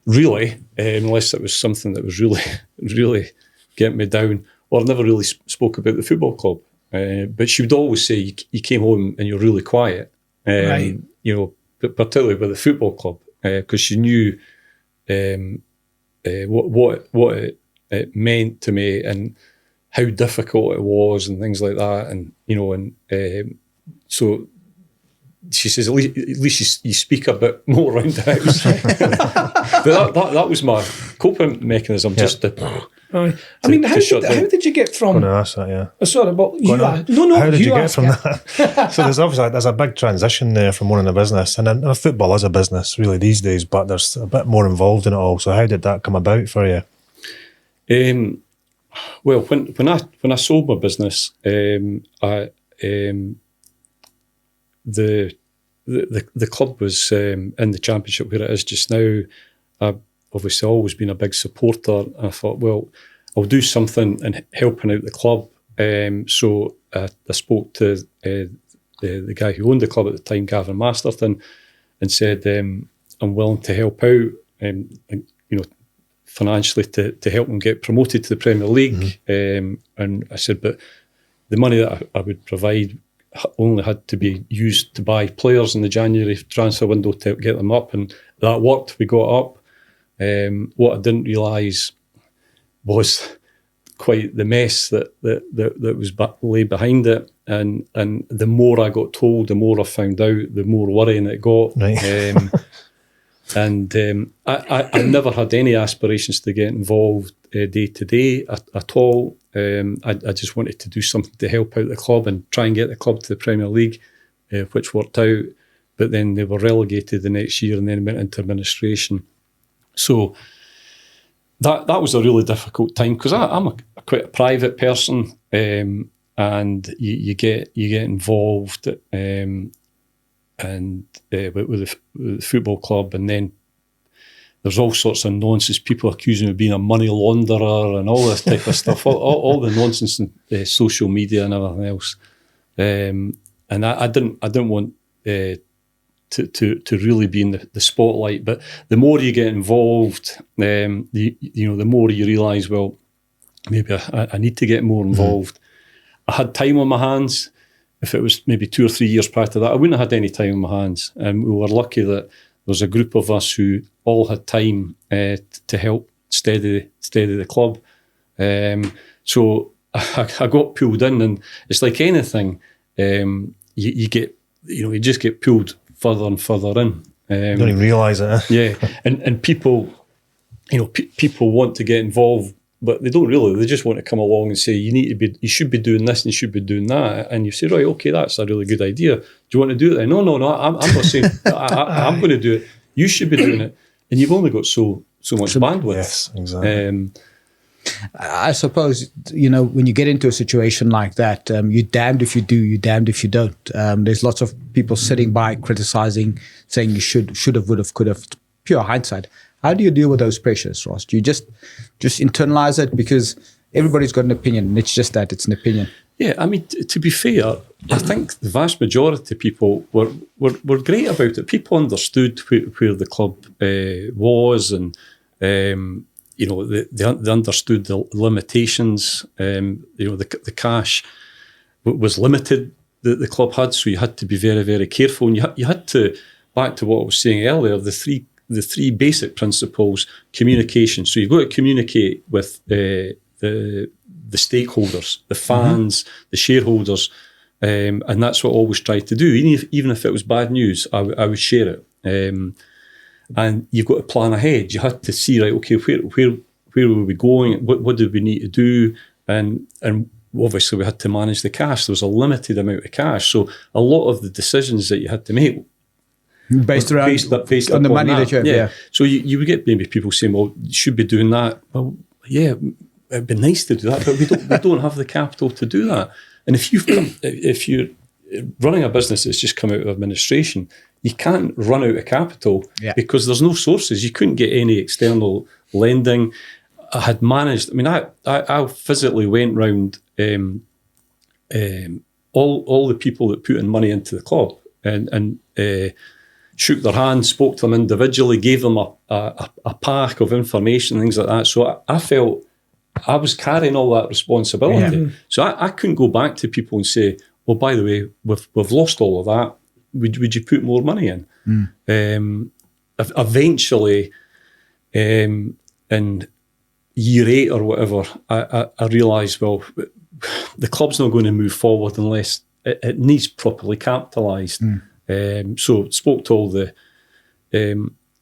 really, unless it was something that was really, really getting me down, or I never really spoke about the football club. But she would always say, you came home and you're really quiet, right. You know, but particularly with the football club, because she knew what it meant to me and how difficult it was and things like that, and you know, and so she says at least you speak a bit more around the house. But that was my coping mechanism, just to. I mean, how did you get from? I'm going to ask that, yeah. Oh, sorry, but How did you get from that? So there's a big transition there from owning a business, and football is a business really these days, but there's a bit more involved in it all. So how did that come about for you? Well, when I sold my business, the club was in the championship where it is just now. I've obviously always been a big supporter, and I thought, well, I'll do something in helping out the club. So I spoke to the guy who owned the club at the time, Gavin Masterton, and said, I'm willing to help out, and you know, financially to help them get promoted to the Premier League. And I said, but the money that I would provide only had to be used to buy players in the January transfer window to get them up, and that worked. We got up. What I didn't realise was quite the mess that was laid behind it, and the more I got told, the more I found out, the more worrying it got. Right. I never had any aspirations to get involved day to day at all. I just wanted to do something to help out the club and try and get the club to the Premier League, which worked out. But then they were relegated the next year and then went into administration. So that was a really difficult time, because I'm quite a private person, and you get involved with the football club, and then there's all sorts of nonsense. People accusing me of being a money launderer and all this type of stuff, all the nonsense in social media and everything else. And I didn't want to really be in the spotlight. But the more you get involved, the more you realise, well, maybe I need to get more involved. I had time on my hands. If it was maybe 2 or 3 years prior to that, I wouldn't have had any time on my hands. And we were lucky that there was a group of us who all had time to help steady the club. So I got pulled in, and it's like anything, you just get pulled further and further in. Don't even realise it. Yeah, and people, people want to get involved, but they don't really. They just want to come along and say, you should be doing this and you should be doing that. And you say, right, okay, that's a really good idea. Do you want to do it then? No, I'm not saying I'm going to do it. You should be doing it. and you've only got so much bandwidth. Yes, exactly. I suppose, when you get into a situation like that, you're damned if you do, you're damned if you don't. There's lots of people sitting by criticizing, saying you should have, would have, could have. Pure hindsight. How do you deal with those pressures, Ross? Do you just internalize it? Because everybody's got an opinion, and it's just that, it's an opinion. Yeah, I mean, to be fair, I think the vast majority of people were great about it. People understood where the club was, and they understood the limitations. The cash was limited that the club had, so you had to be very, very careful. And you had to, back to what I was saying earlier, the three basic principles: communication. So you've got to communicate with the stakeholders, the fans, the shareholders, and that's what I always tried to do. Even if it was bad news, I would share it. And you've got to plan ahead. You had to see, right, okay, where were we going? What did we need to do? And obviously we had to manage the cash. There was a limited amount of cash, so a lot of the decisions that you had to make based on the money that you have. Yeah. So you would get maybe people saying, well, you should be doing that. Well, yeah, it'd be nice to do that, but we don't have the capital to do that. And if you're running a business that's just come out of administration, you can't run out of capital because there's no sources. You couldn't get any external lending. I had managed, I physically went round all the people that put in money into the club and shook their hands, spoke to them individually, gave them a pack of information, things like that. So I felt I was carrying all that responsibility. Yeah. So I couldn't go back to people and say, well, by the way, we've lost all of that. Would you put more money in? Eventually, in year 8 or whatever, I realised, well, the club's not going to move forward unless it needs properly capitalised. So spoke to all the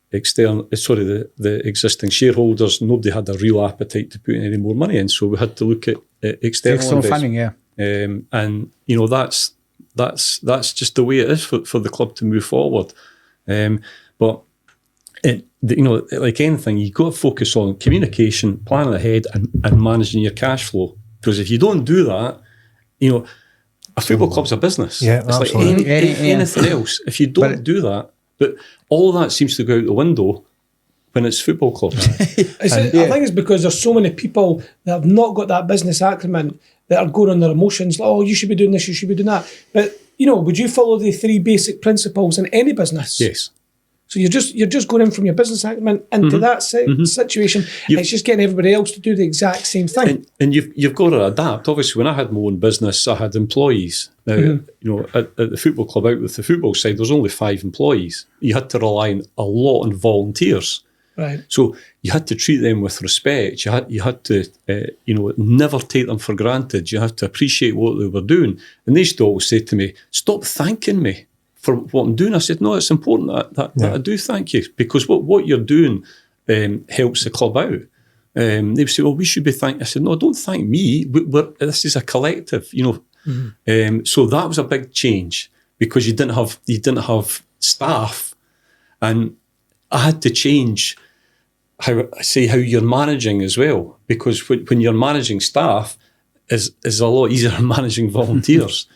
the existing shareholders. Nobody had a real appetite to put any more money in, so we had to look at external funding. Yeah, and that's just the way it is for the club to move forward. But like anything, you've got to focus on communication, planning ahead, and managing your cash flow. Because if you don't do that, a football club's a business. Yeah, it's absolutely. Like anything else. If you don't do that, but all that seems to go out the window when it's football clubs. I think it's because there's so many people that have not got that business acumen that are going on their emotions. Like, oh, you should be doing this, you should be doing that. But would you follow the 3 basic principles in any business? Yes. So you're just going in from your business acumen into that situation. It's just getting everybody else to do the exact same thing. And you've got to adapt. Obviously, when I had my own business, I had employees. Now, at the football club, out with the football side, there's only 5 employees. You had to rely a lot on volunteers. Right. So you had to treat them with respect. You had to never take them for granted. You had to appreciate what they were doing. And they used to always say to me, "Stop thanking me for what I'm doing." I said, no, it's important that I do thank you, because what you're doing helps the club out. They would say, well, we should be thanking. I said, no, don't thank me. This is a collective, So that was a big change, because you didn't have staff, and I had to change how you're managing as well, because when you're managing staff, is a lot easier than managing volunteers.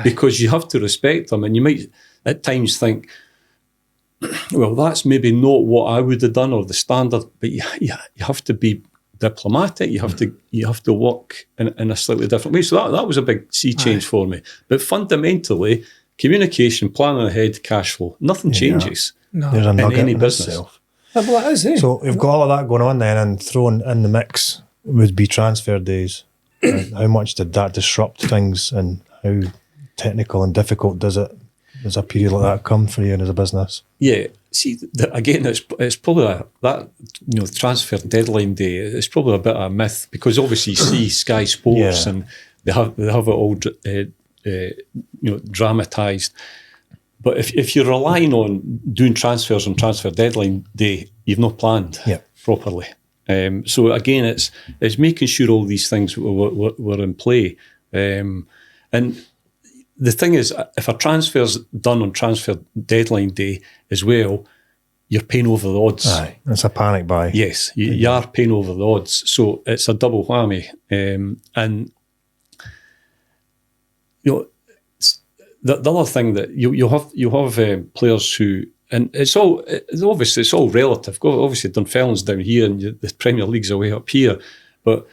Because you have to respect them, and you might at times think, well, that's maybe not what I would have done or the standard, but you have to be diplomatic. You have to work in a slightly different way. So that was a big sea change for me. But fundamentally, communication, planning ahead, cash flow, nothing changes. No. There's a in nugget any in business. itself. Well, it is, eh? So we've got all of that going on then, and thrown in the mix would be transfer days. How much did that disrupt things, and how technical and difficult does a period like that come for you as a business? Yeah, see, again, it's probably that transfer deadline day. It's probably a bit of a myth, because obviously you see Sky Sports and they have it all dramatised. But if you're relying on doing transfers on transfer deadline day, you've not planned properly. So again, it's making sure all these things were in play. And the thing is, if a transfer's done on transfer deadline day as well, you're paying over the odds. Aye, it's a panic buy. Yes, you are paying over the odds. So it's a double whammy. And, the other thing that you have players who, and it's all relative. Obviously, Dunfermline's down here and the Premier League's away up here. But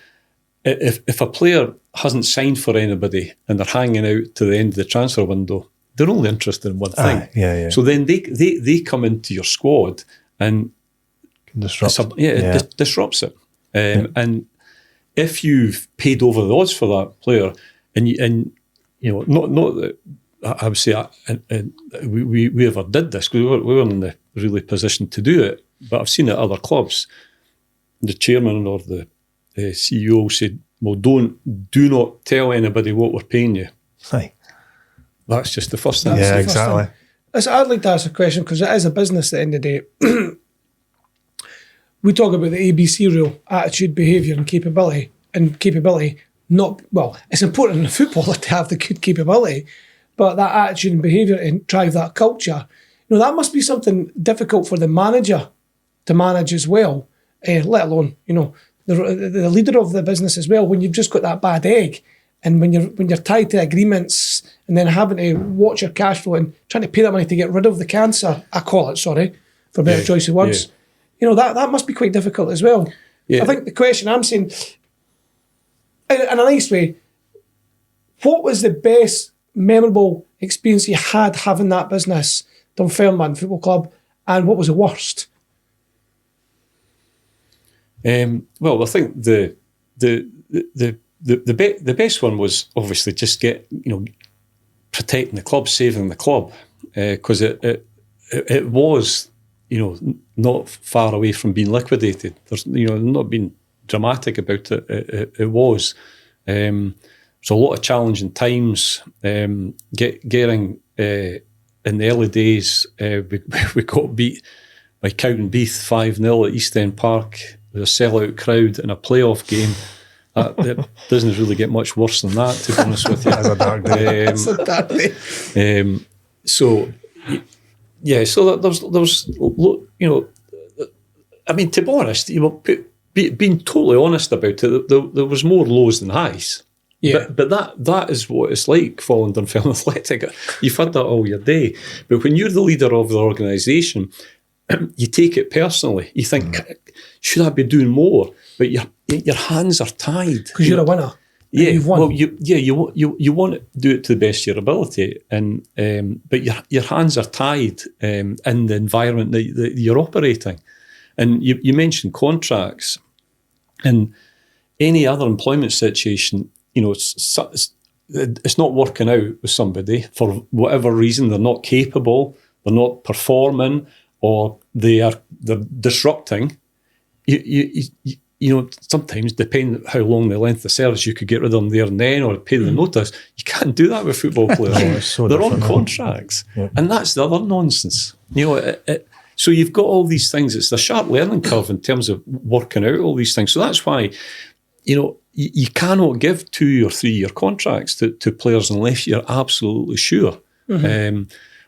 if a player hasn't signed for anybody and they're hanging out to the end of the transfer window, they're only interested in one thing. Yeah. So then they come into your squad and Disrupt. it disrupts it. And if you've paid over the odds for that player, and not that I would say we ever did this, because we weren't in the really position to do it, but I've seen it at other clubs. The chairman or the CEO said, "Well, do not tell anybody what we're paying you." Aye. That's just the first thing. Yeah, exactly. I'd like to ask a question, because it is a business at the end of the day. We talk about the ABC rule: attitude, behaviour, and capability. And capability, it's important in a footballer to have the good capability, but that attitude and behaviour and drive that culture. That must be something difficult for the manager to manage as well, let alone the leader of the business as well. When you've just got that bad egg, and when you're tied to agreements, and then having to watch your cash flow and trying to pay that money to get rid of the cancer, I call it, sorry, for better choice of words. Yeah. That must be quite difficult as well. Yeah. I think the question I'm saying, in a nice way, what was the best memorable experience you had having that business, Dunfermline Football Club, and what was the worst? Well, I think the best one was obviously just protecting the club, saving the club, because it was not far away from being liquidated. There's not been dramatic about it. It was. So a lot of challenging times. Getting in the early days, we got beat by Cowdenbeath 5-0 at East End Park with a sellout crowd in a playoff game. It doesn't really get much worse than that, to be honest with you. That's a dark day. It's a dark day. So there was I mean, to be honest, being totally honest about it, there was more lows than highs. Yeah. But that is what it's like following Dunfermline Athletic. You've had that all your day. But when you're the leader of the organisation, you take it personally. You think, should I be doing more? But your hands are tied. Because you're a winner. Yeah, you've won. Well, you want to do it to the best of your ability, and but your hands are tied in the environment that you're operating. And you mentioned contracts, and any other employment situation, it's not working out with somebody for whatever reason. They're not capable, they're not performing, or they're disrupting. Sometimes, depending how long the length of service, you could get rid of them there and then, or pay the notice. You can't do that with football players. They're on contracts, and that's the other nonsense. So you've got all these things. It's a sharp learning curve in terms of working out all these things. So that's why, you cannot give 2 or 3 year contracts to players unless you're absolutely sure.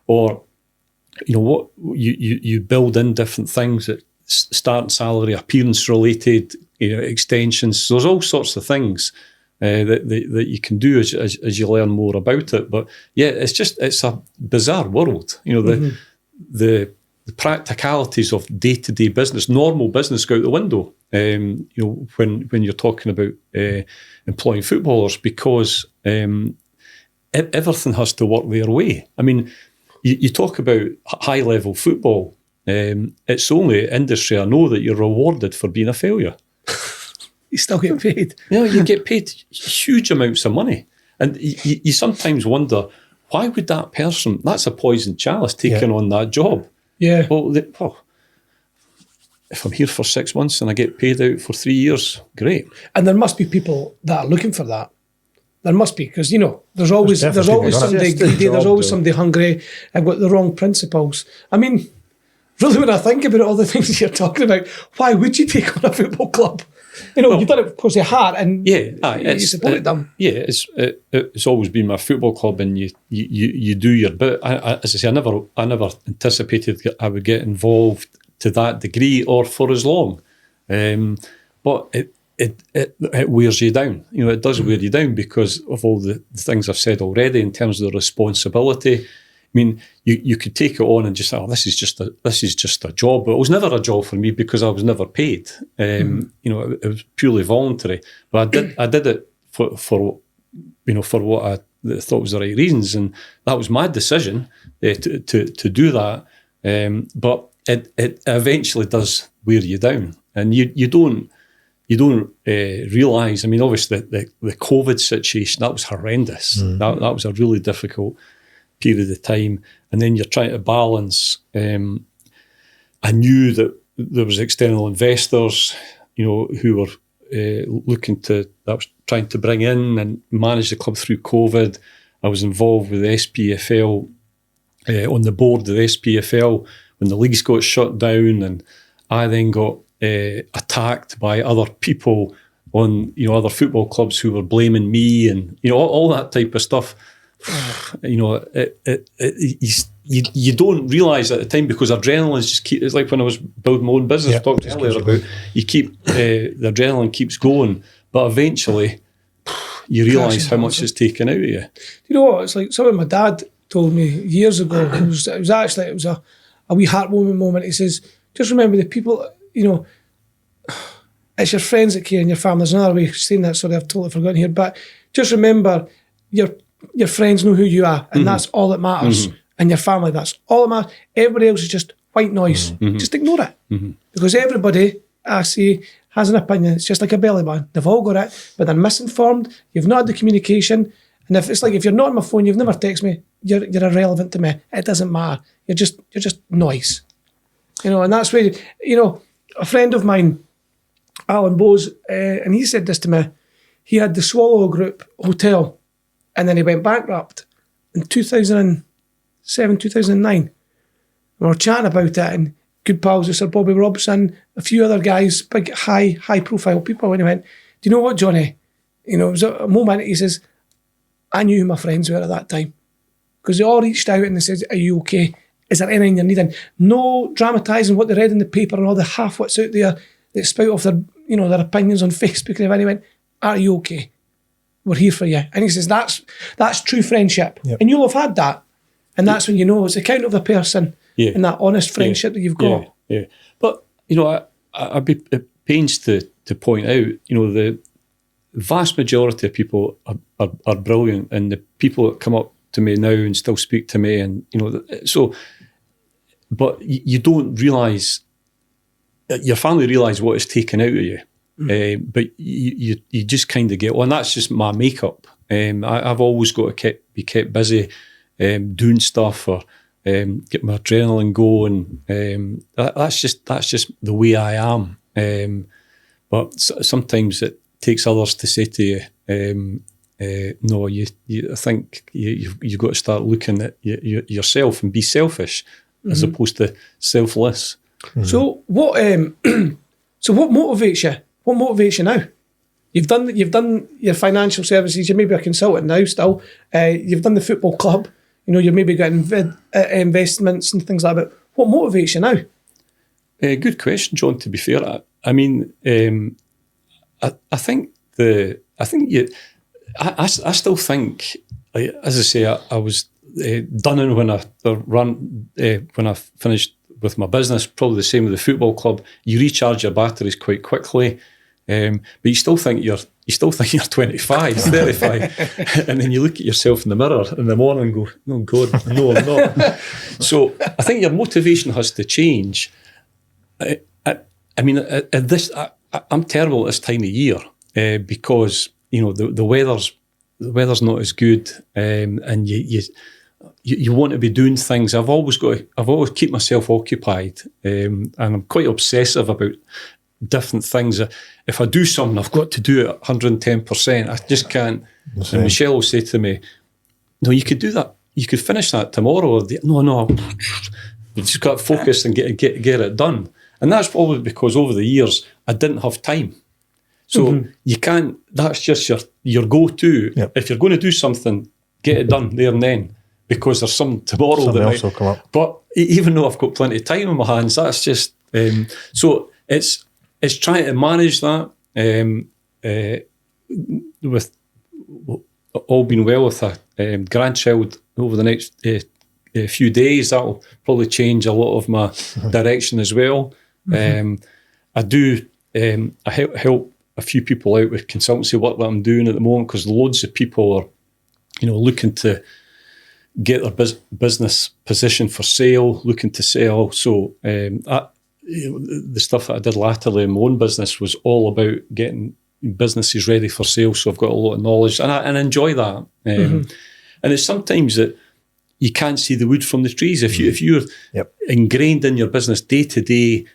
Or what you build in different things at starting salary, appearance related, extensions. There's all sorts of things that you can do as you learn more about it. But yeah, it's a bizarre world. The practicalities of day-to-day business, normal business, go out the window. When you're talking about employing footballers, because everything has to work their way. I mean, you talk about high-level football. It's only industry I know that you're rewarded for being a failure. You still get paid. Yeah, you get paid huge amounts of money. And you sometimes wonder, why would that person, that's a poison chalice, taking on that job? Yeah. Well, if I'm here for 6 months and I get paid out for 3 years, great. And there must be people that are looking for that. There must be, because there's always somebody greedy, there's always somebody hungry and got the wrong principles. I mean, really, when I think about all the things you're talking about, why would you take on a football club? You've done it because you had, and you supported them. Yeah, it's always been my football club, and you do your bit. As I say, I never anticipated I would get involved to that degree or for as long. But it wears you down. You know, it does wear you down because of all the things I've said already in terms of the responsibility. I mean, you could take it on and just say, "Oh, this is just a job." But it was never a job for me because I was never paid. You know, it was purely voluntary. But I did it for what I thought was the right reasons, and that was my decision to do that. But it eventually does wear you down, and you don't realise. I mean, obviously the COVID situation, that was horrendous. That was a really difficult period of time, and then you're trying to balance. I knew that there was external investors, you know, who were that was trying to bring in and manage the club through COVID. I was involved with the SPFL, on the board of the SPFL when the leagues got shut down, and I then got attacked by other people on, you know, other football clubs who were blaming me, and you know, all that type of stuff. You know, you don't realise at the time because adrenaline just it's like when I was building my own business. I talked earlier about the adrenaline keeps going, but eventually you realise how much it's taken out of you. You know what? It's like something my dad told me years ago. It was a wee heartwarming moment. He says, "Just remember the people. You know, it's your friends that care and your family." There's another way of saying that. Sorry, I've totally forgotten here. But just remember your friends know who you are, and that's all that matters. And your family, that's all that matters. Everybody else is just white noise. Just ignore it. Because everybody, I say, has an opinion. It's just like a belly button. They've all got it, but they're misinformed. You've not had the communication. And if you're not on my phone, you've never texted me, you're irrelevant to me. It doesn't matter. You're just noise. You know, and that's where, you know, a friend of mine, Alan Bowes, and he said this to me. He had the Swallow Group Hotel, and then he went bankrupt in 2007, 2009. And we were chatting about it, and good pals with Sir Bobby Robson, a few other guys, big, high profile people, and he went, "Do you know what, Johnny?" You know, it was a moment, he says, "I knew who my friends were at that time." Because they all reached out and they said, "Are you okay? Is there anything you're needing?" No dramatising what they read in the paper and all the half-wits out there that spout off their opinions on Facebook and everything. He went, "Are you okay? We're here for you." And he says, that's true friendship. Yep. And you'll have had that. And that's when you know it's the count of the person and that honest friendship that you've got. Yeah. But, you know, I'd be at pains to point out, you know, the vast majority of people are brilliant, and the people that come up to me now and still speak to me, and, you know, so, but you don't realise, your family realise what is taken out of you. But you just kind of get, and that's just my makeup. I've always got to be kept busy doing stuff or get my adrenaline going. That's just the way I am. But sometimes it takes others to say to you, no, I think you've got to start looking at yourself and be selfish as opposed to selfless. So what motivates you? What motivates you now? You've done your financial services. You're maybe a consultant now still. You've done the football club. You know, you're maybe getting investments and things like that. What motivates you now? Good question, John. To be fair, I mean, I still think, as I say, I was done when I finished with my business. Probably the same with the football club. You recharge your batteries quite quickly, but you still think you're 25, 35, and then you look at yourself in the mirror in the morning and go, "Oh God, no, I'm not." So I think your motivation has to change. I mean, at this, I'm terrible at this time of year because, you know, the weather's not as good, and you want to be doing things. I've always keep myself occupied, and I'm quite obsessive about different things. If I do something, I've got to do it 110%. I just can't. And Michelle will say to me, "No, you could do that. You could finish that tomorrow." No, you just got to focus and get it done. And that's probably because over the years I didn't have time. So you can't. That's just your go-to. Yep. If you're going to do something, get it done there and then, because there's some tomorrow something that else will come up. But even though I've got plenty of time on my hands, that's just So it's trying to manage that with all being well with a grandchild over the next few days. That'll probably change a lot of my direction as well. I do I help a few people out with consultancy work that I'm doing at the moment, because loads of people are looking to get their business positioned for sale, looking to sell. So the stuff that I did latterly in my own business was all about getting businesses ready for sale. So I've got a lot of knowledge, and I enjoy that. And it's sometimes that you can't see the wood from the trees. If you're ingrained in your business day to day,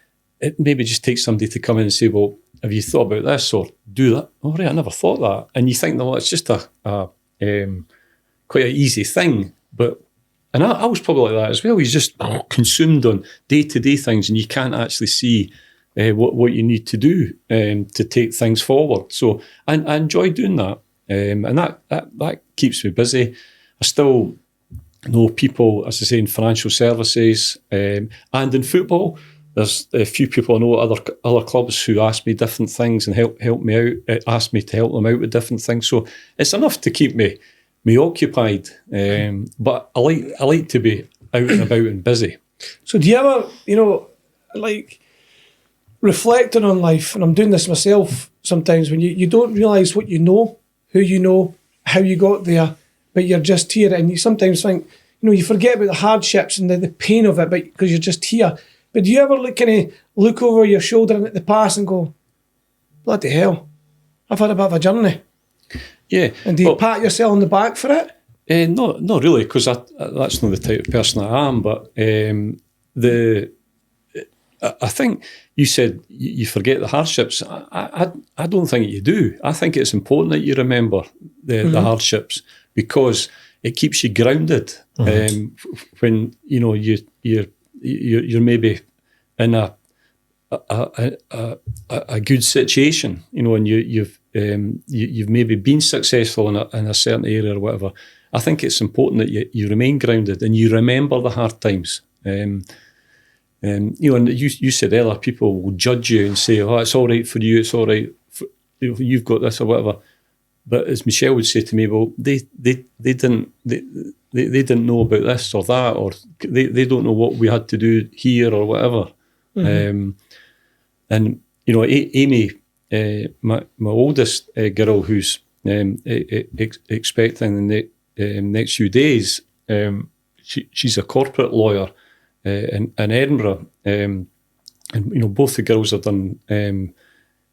it maybe just takes somebody to come in and say, well, have you thought about this or do that? Oh, right, I never thought that. And you think, no, it's just a quite an easy thing. And I was probably like that as well. He's just consumed on day-to-day things, and you can't actually see what you need to do to take things forward. So I enjoy doing that, and that keeps me busy. I still know people, as I say, in financial services and in football. There's a few people I know at other clubs who ask me different things and help me out, ask me to help them out with different things. So it's enough to keep me occupied, but I like to be out and about and busy. So do you ever, like reflecting on life, and I'm doing this myself sometimes, when you don't realise what you know, who you know, how you got there, but you're just here, and you sometimes think, you forget about the hardships and the pain of it, but because you're just here. But do you ever look over your shoulder at the past and go, bloody hell, I've had a bit of a journey? Yeah. And do you pat yourself on the back for it? Not really, because that's not the type of person I am. But I think you said you forget the hardships. I don't think you do. I think it's important that you remember the hardships, because it keeps you grounded. When you're maybe in a good situation, and you've maybe been successful in a certain area or whatever. I think it's important that you remain grounded and you remember the hard times. And you said earlier, people will judge you and say, "Oh, it's all right for you. It's all right. You've got this or whatever." But as Michelle would say to me, well, they didn't know about this or that, or they don't know what we had to do here or whatever. And Amy, my oldest girl, who's expecting in the next few days, she's a corporate lawyer in Edinburgh, and both the girls have done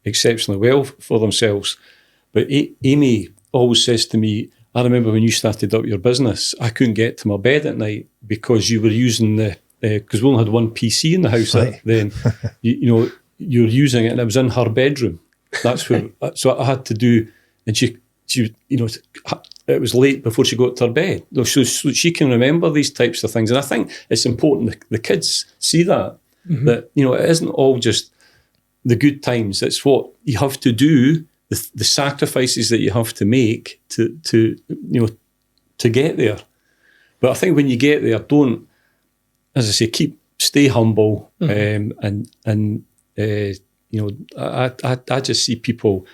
exceptionally well for themselves. But Amy always says to me, I remember when you started up your business, I couldn't get to my bed at night because you were using because we only had one PC in the house then. You were using it, and it was in her bedroom. That's where. So I had to do, and she it was late before she got to her bed. So she can remember these types of things, and I think it's important the kids see that that it isn't all just the good times. It's what you have to do. The sacrifices that you have to make to get there. But I think when you get there, don't, as I say, stay humble. I just see people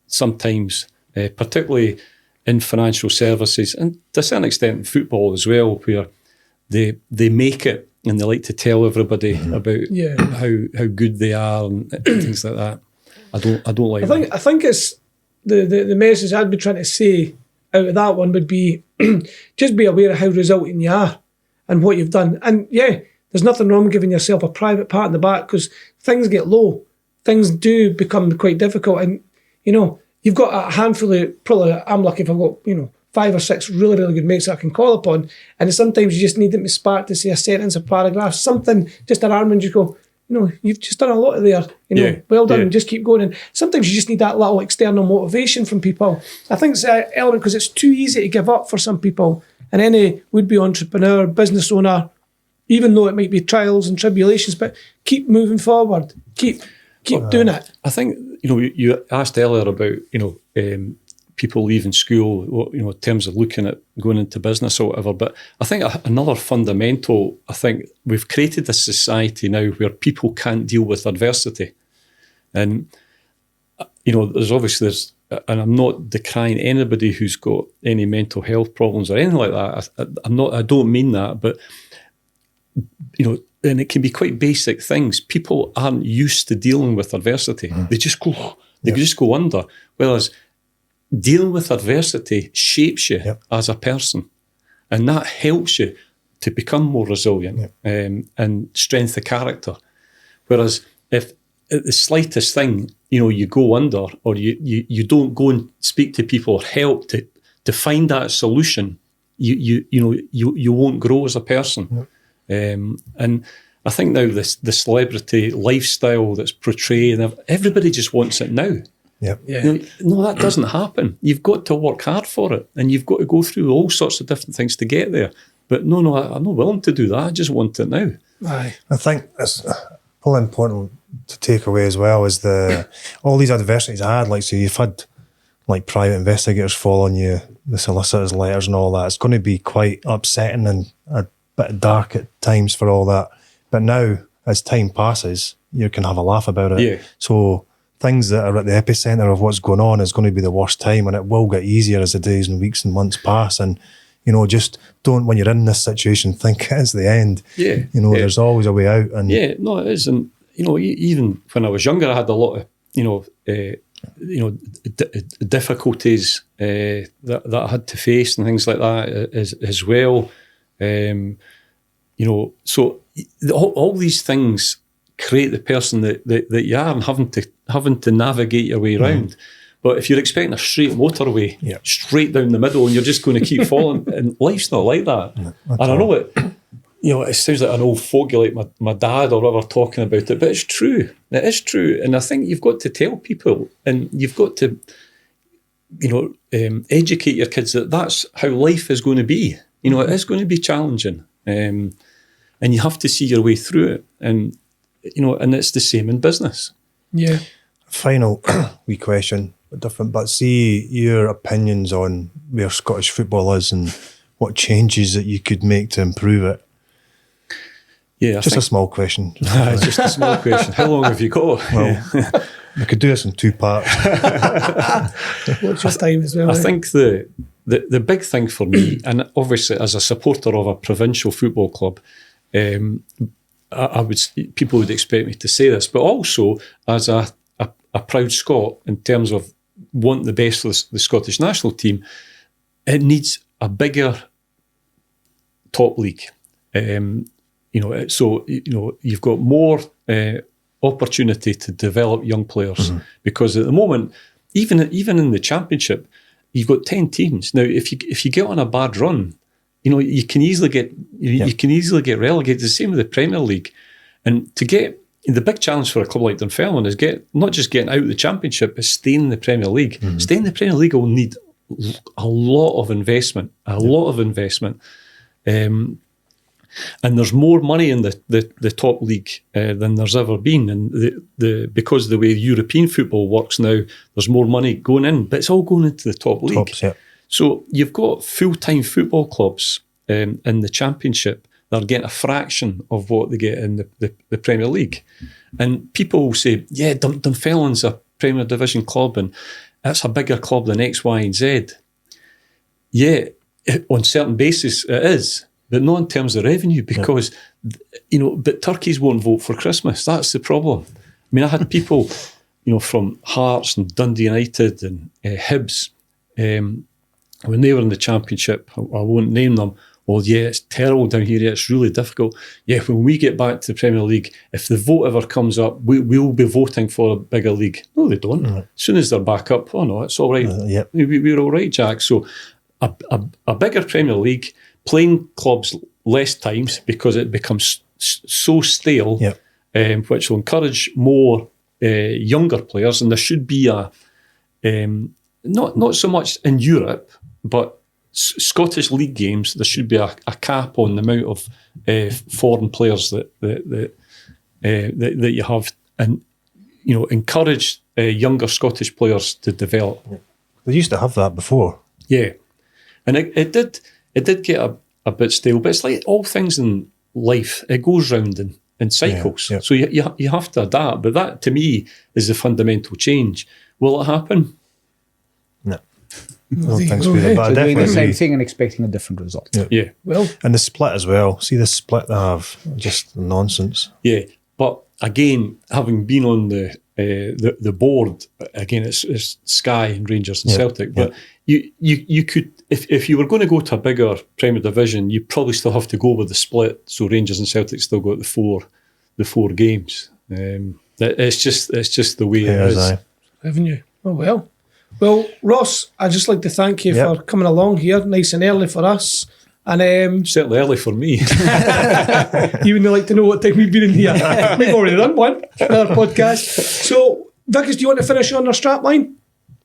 sometimes, particularly in financial services and to a certain extent in football as well, where they make it and they like to tell everybody about how good they are and things like that. I don't like that. I think it's the message I'd be trying to say out of that one would be just be aware of how resulting you are and what you've done. And there's nothing wrong with giving yourself a private pat on the back, because things get low. Things do become quite difficult, and you've got a handful of, probably I'm lucky if I've got 5 or 6 really, really good mates that I can call upon, and sometimes you just need them to spark to say a sentence, a paragraph, something, just an arm, and you go, you've just done a lot there. Well done. Just keep going. And sometimes you just need that little external motivation from people. I think it's an element, because it's too easy to give up for some people. And any would-be entrepreneur, business owner, even though it might be trials and tribulations, but keep moving forward. Keep doing it. I think you asked earlier about people leaving school, in terms of looking at going into business or whatever. But I think another fundamental, I think we've created a society now where people can't deal with adversity. And, there's, and I'm not decrying anybody who's got any mental health problems or anything like that. I don't mean that, but, and it can be quite basic things. People aren't used to dealing with adversity. They just go under. Whereas dealing with adversity shapes you as a person, and that helps you to become more resilient and strength of character. Whereas if at the slightest thing, you go under, or you don't go and speak to people or help to find that solution, you won't grow as a person. And I think now the celebrity lifestyle that's portrayed, everybody just wants it now. No, that doesn't happen. You've got to work hard for it, and you've got to go through all sorts of different things to get there. But no, I'm not willing to do that. I just want it now. Aye. I think it's probably important to take away as well is all these adversities I had. Like, so you've had like private investigators following you, the solicitors' letters and all that. It's going to be quite upsetting and a bit dark at times for all that. But now, as time passes, you can have a laugh about it. Yeah. So things that are at the epicenter of what's going on is going to be the worst time, and it will get easier as the days and weeks and months pass. And just don't, when you're in this situation, think it's the end. There's always a way out. And no, it is. And even when I was younger, I had a lot of difficulties that I had to face and things like that as well. So all these things create the person that you are, and having to navigate your way around. But if you're expecting a straight motorway, straight down the middle, and you're just going to keep falling, and life's not like that. And I know it sounds like an old fogey, like my dad or whatever talking about it, but it's true. It is true. And I think you've got to tell people, and you've got to, educate your kids that that's how life is going to be. It is going to be challenging. And you have to see your way through it. And, and it's the same in business. Yeah. Final wee question, different, but see your opinions on where Scottish football is and what changes that you could make to improve it. Yeah, a small question. It's just a small question. How long have you got? Well, we could do this in 2 parts. What's your time as well? I think the big thing for me, and obviously as a supporter of a provincial football club, people would expect me to say this, but also as a proud Scot, in terms of wanting the best for the Scottish national team, it needs a bigger top league. You've got more opportunity to develop young players, because at the moment, even in the Championship, you've got 10 teams. Now, if you get on a bad run, you can easily get relegated. The same with the Premier League. And the big challenge for a club like Dunfermline is not just getting out of the Championship, is staying in the Premier League. Staying in the Premier League will need a lot of investment. And there's more money in the top league than there's ever been. And because of the way European football works now, there's more money going in, but it's all going into the top league. Tops, yeah. So you've got full-time football clubs in the Championship that are getting a fraction of what they get in the Premier League. And people will say, yeah, Dunfermline's a Premier Division club and that's a bigger club than X, Y and Z. Yeah, on certain basis it is, but not in terms of revenue, because, but turkeys won't vote for Christmas. That's the problem. I mean, I had people, from Hearts and Dundee United and Hibs, when they were in the Championship, I won't name them, well, yeah, it's terrible down here, yeah, it's really difficult. Yeah, when we get back to the Premier League, if the vote ever comes up, we'll be voting for a bigger league. No, they don't. As soon as they're back up, oh no, it's all right. We're all right, Jack. So a bigger Premier League, playing clubs less times because it becomes so stale, which will encourage more younger players. And there should be not so much in Europe, but Scottish League games, there should be a cap on the amount of foreign players that you have, and encourage younger Scottish players to develop. They used to have that before. Yeah, and it did get a bit stale, but it's like all things in life, it goes round in cycles. Yeah. So you have to adapt, but that to me is the fundamental change. Will it happen? No. I there don't you think go, so either, eh? but I So doing the definitely same agree. thing and expecting a different result. Yeah. Well, And the split as well. See the split they have, just nonsense. Yeah, but again, having been on the board, again, it's Sky and Rangers and Yeah, Celtic. But you could, if you were going to go to a bigger Premier Division, you probably still have to go with the split. So Rangers and Celtic still got the four games. It's just the way it Yeah, is. aye. haven't you? Oh, well. Well, Ross, I'd just like to thank you Yep. for coming along here nice and early for us. And Certainly early for me. you wouldn't like to know what time we've been in here. We've already done one, another podcast. So, Vickers, do you want to finish on our strap line?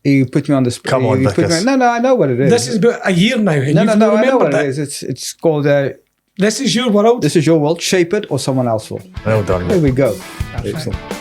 You put me on the spot. Come on, Vickers. No, I know what it is. This is about a year now, and no, you've I not know remembered what it it. is. It's called This is your world. This is Your World. Shape it or someone else will. Well done. There mate. we go. Perfect. Excellent.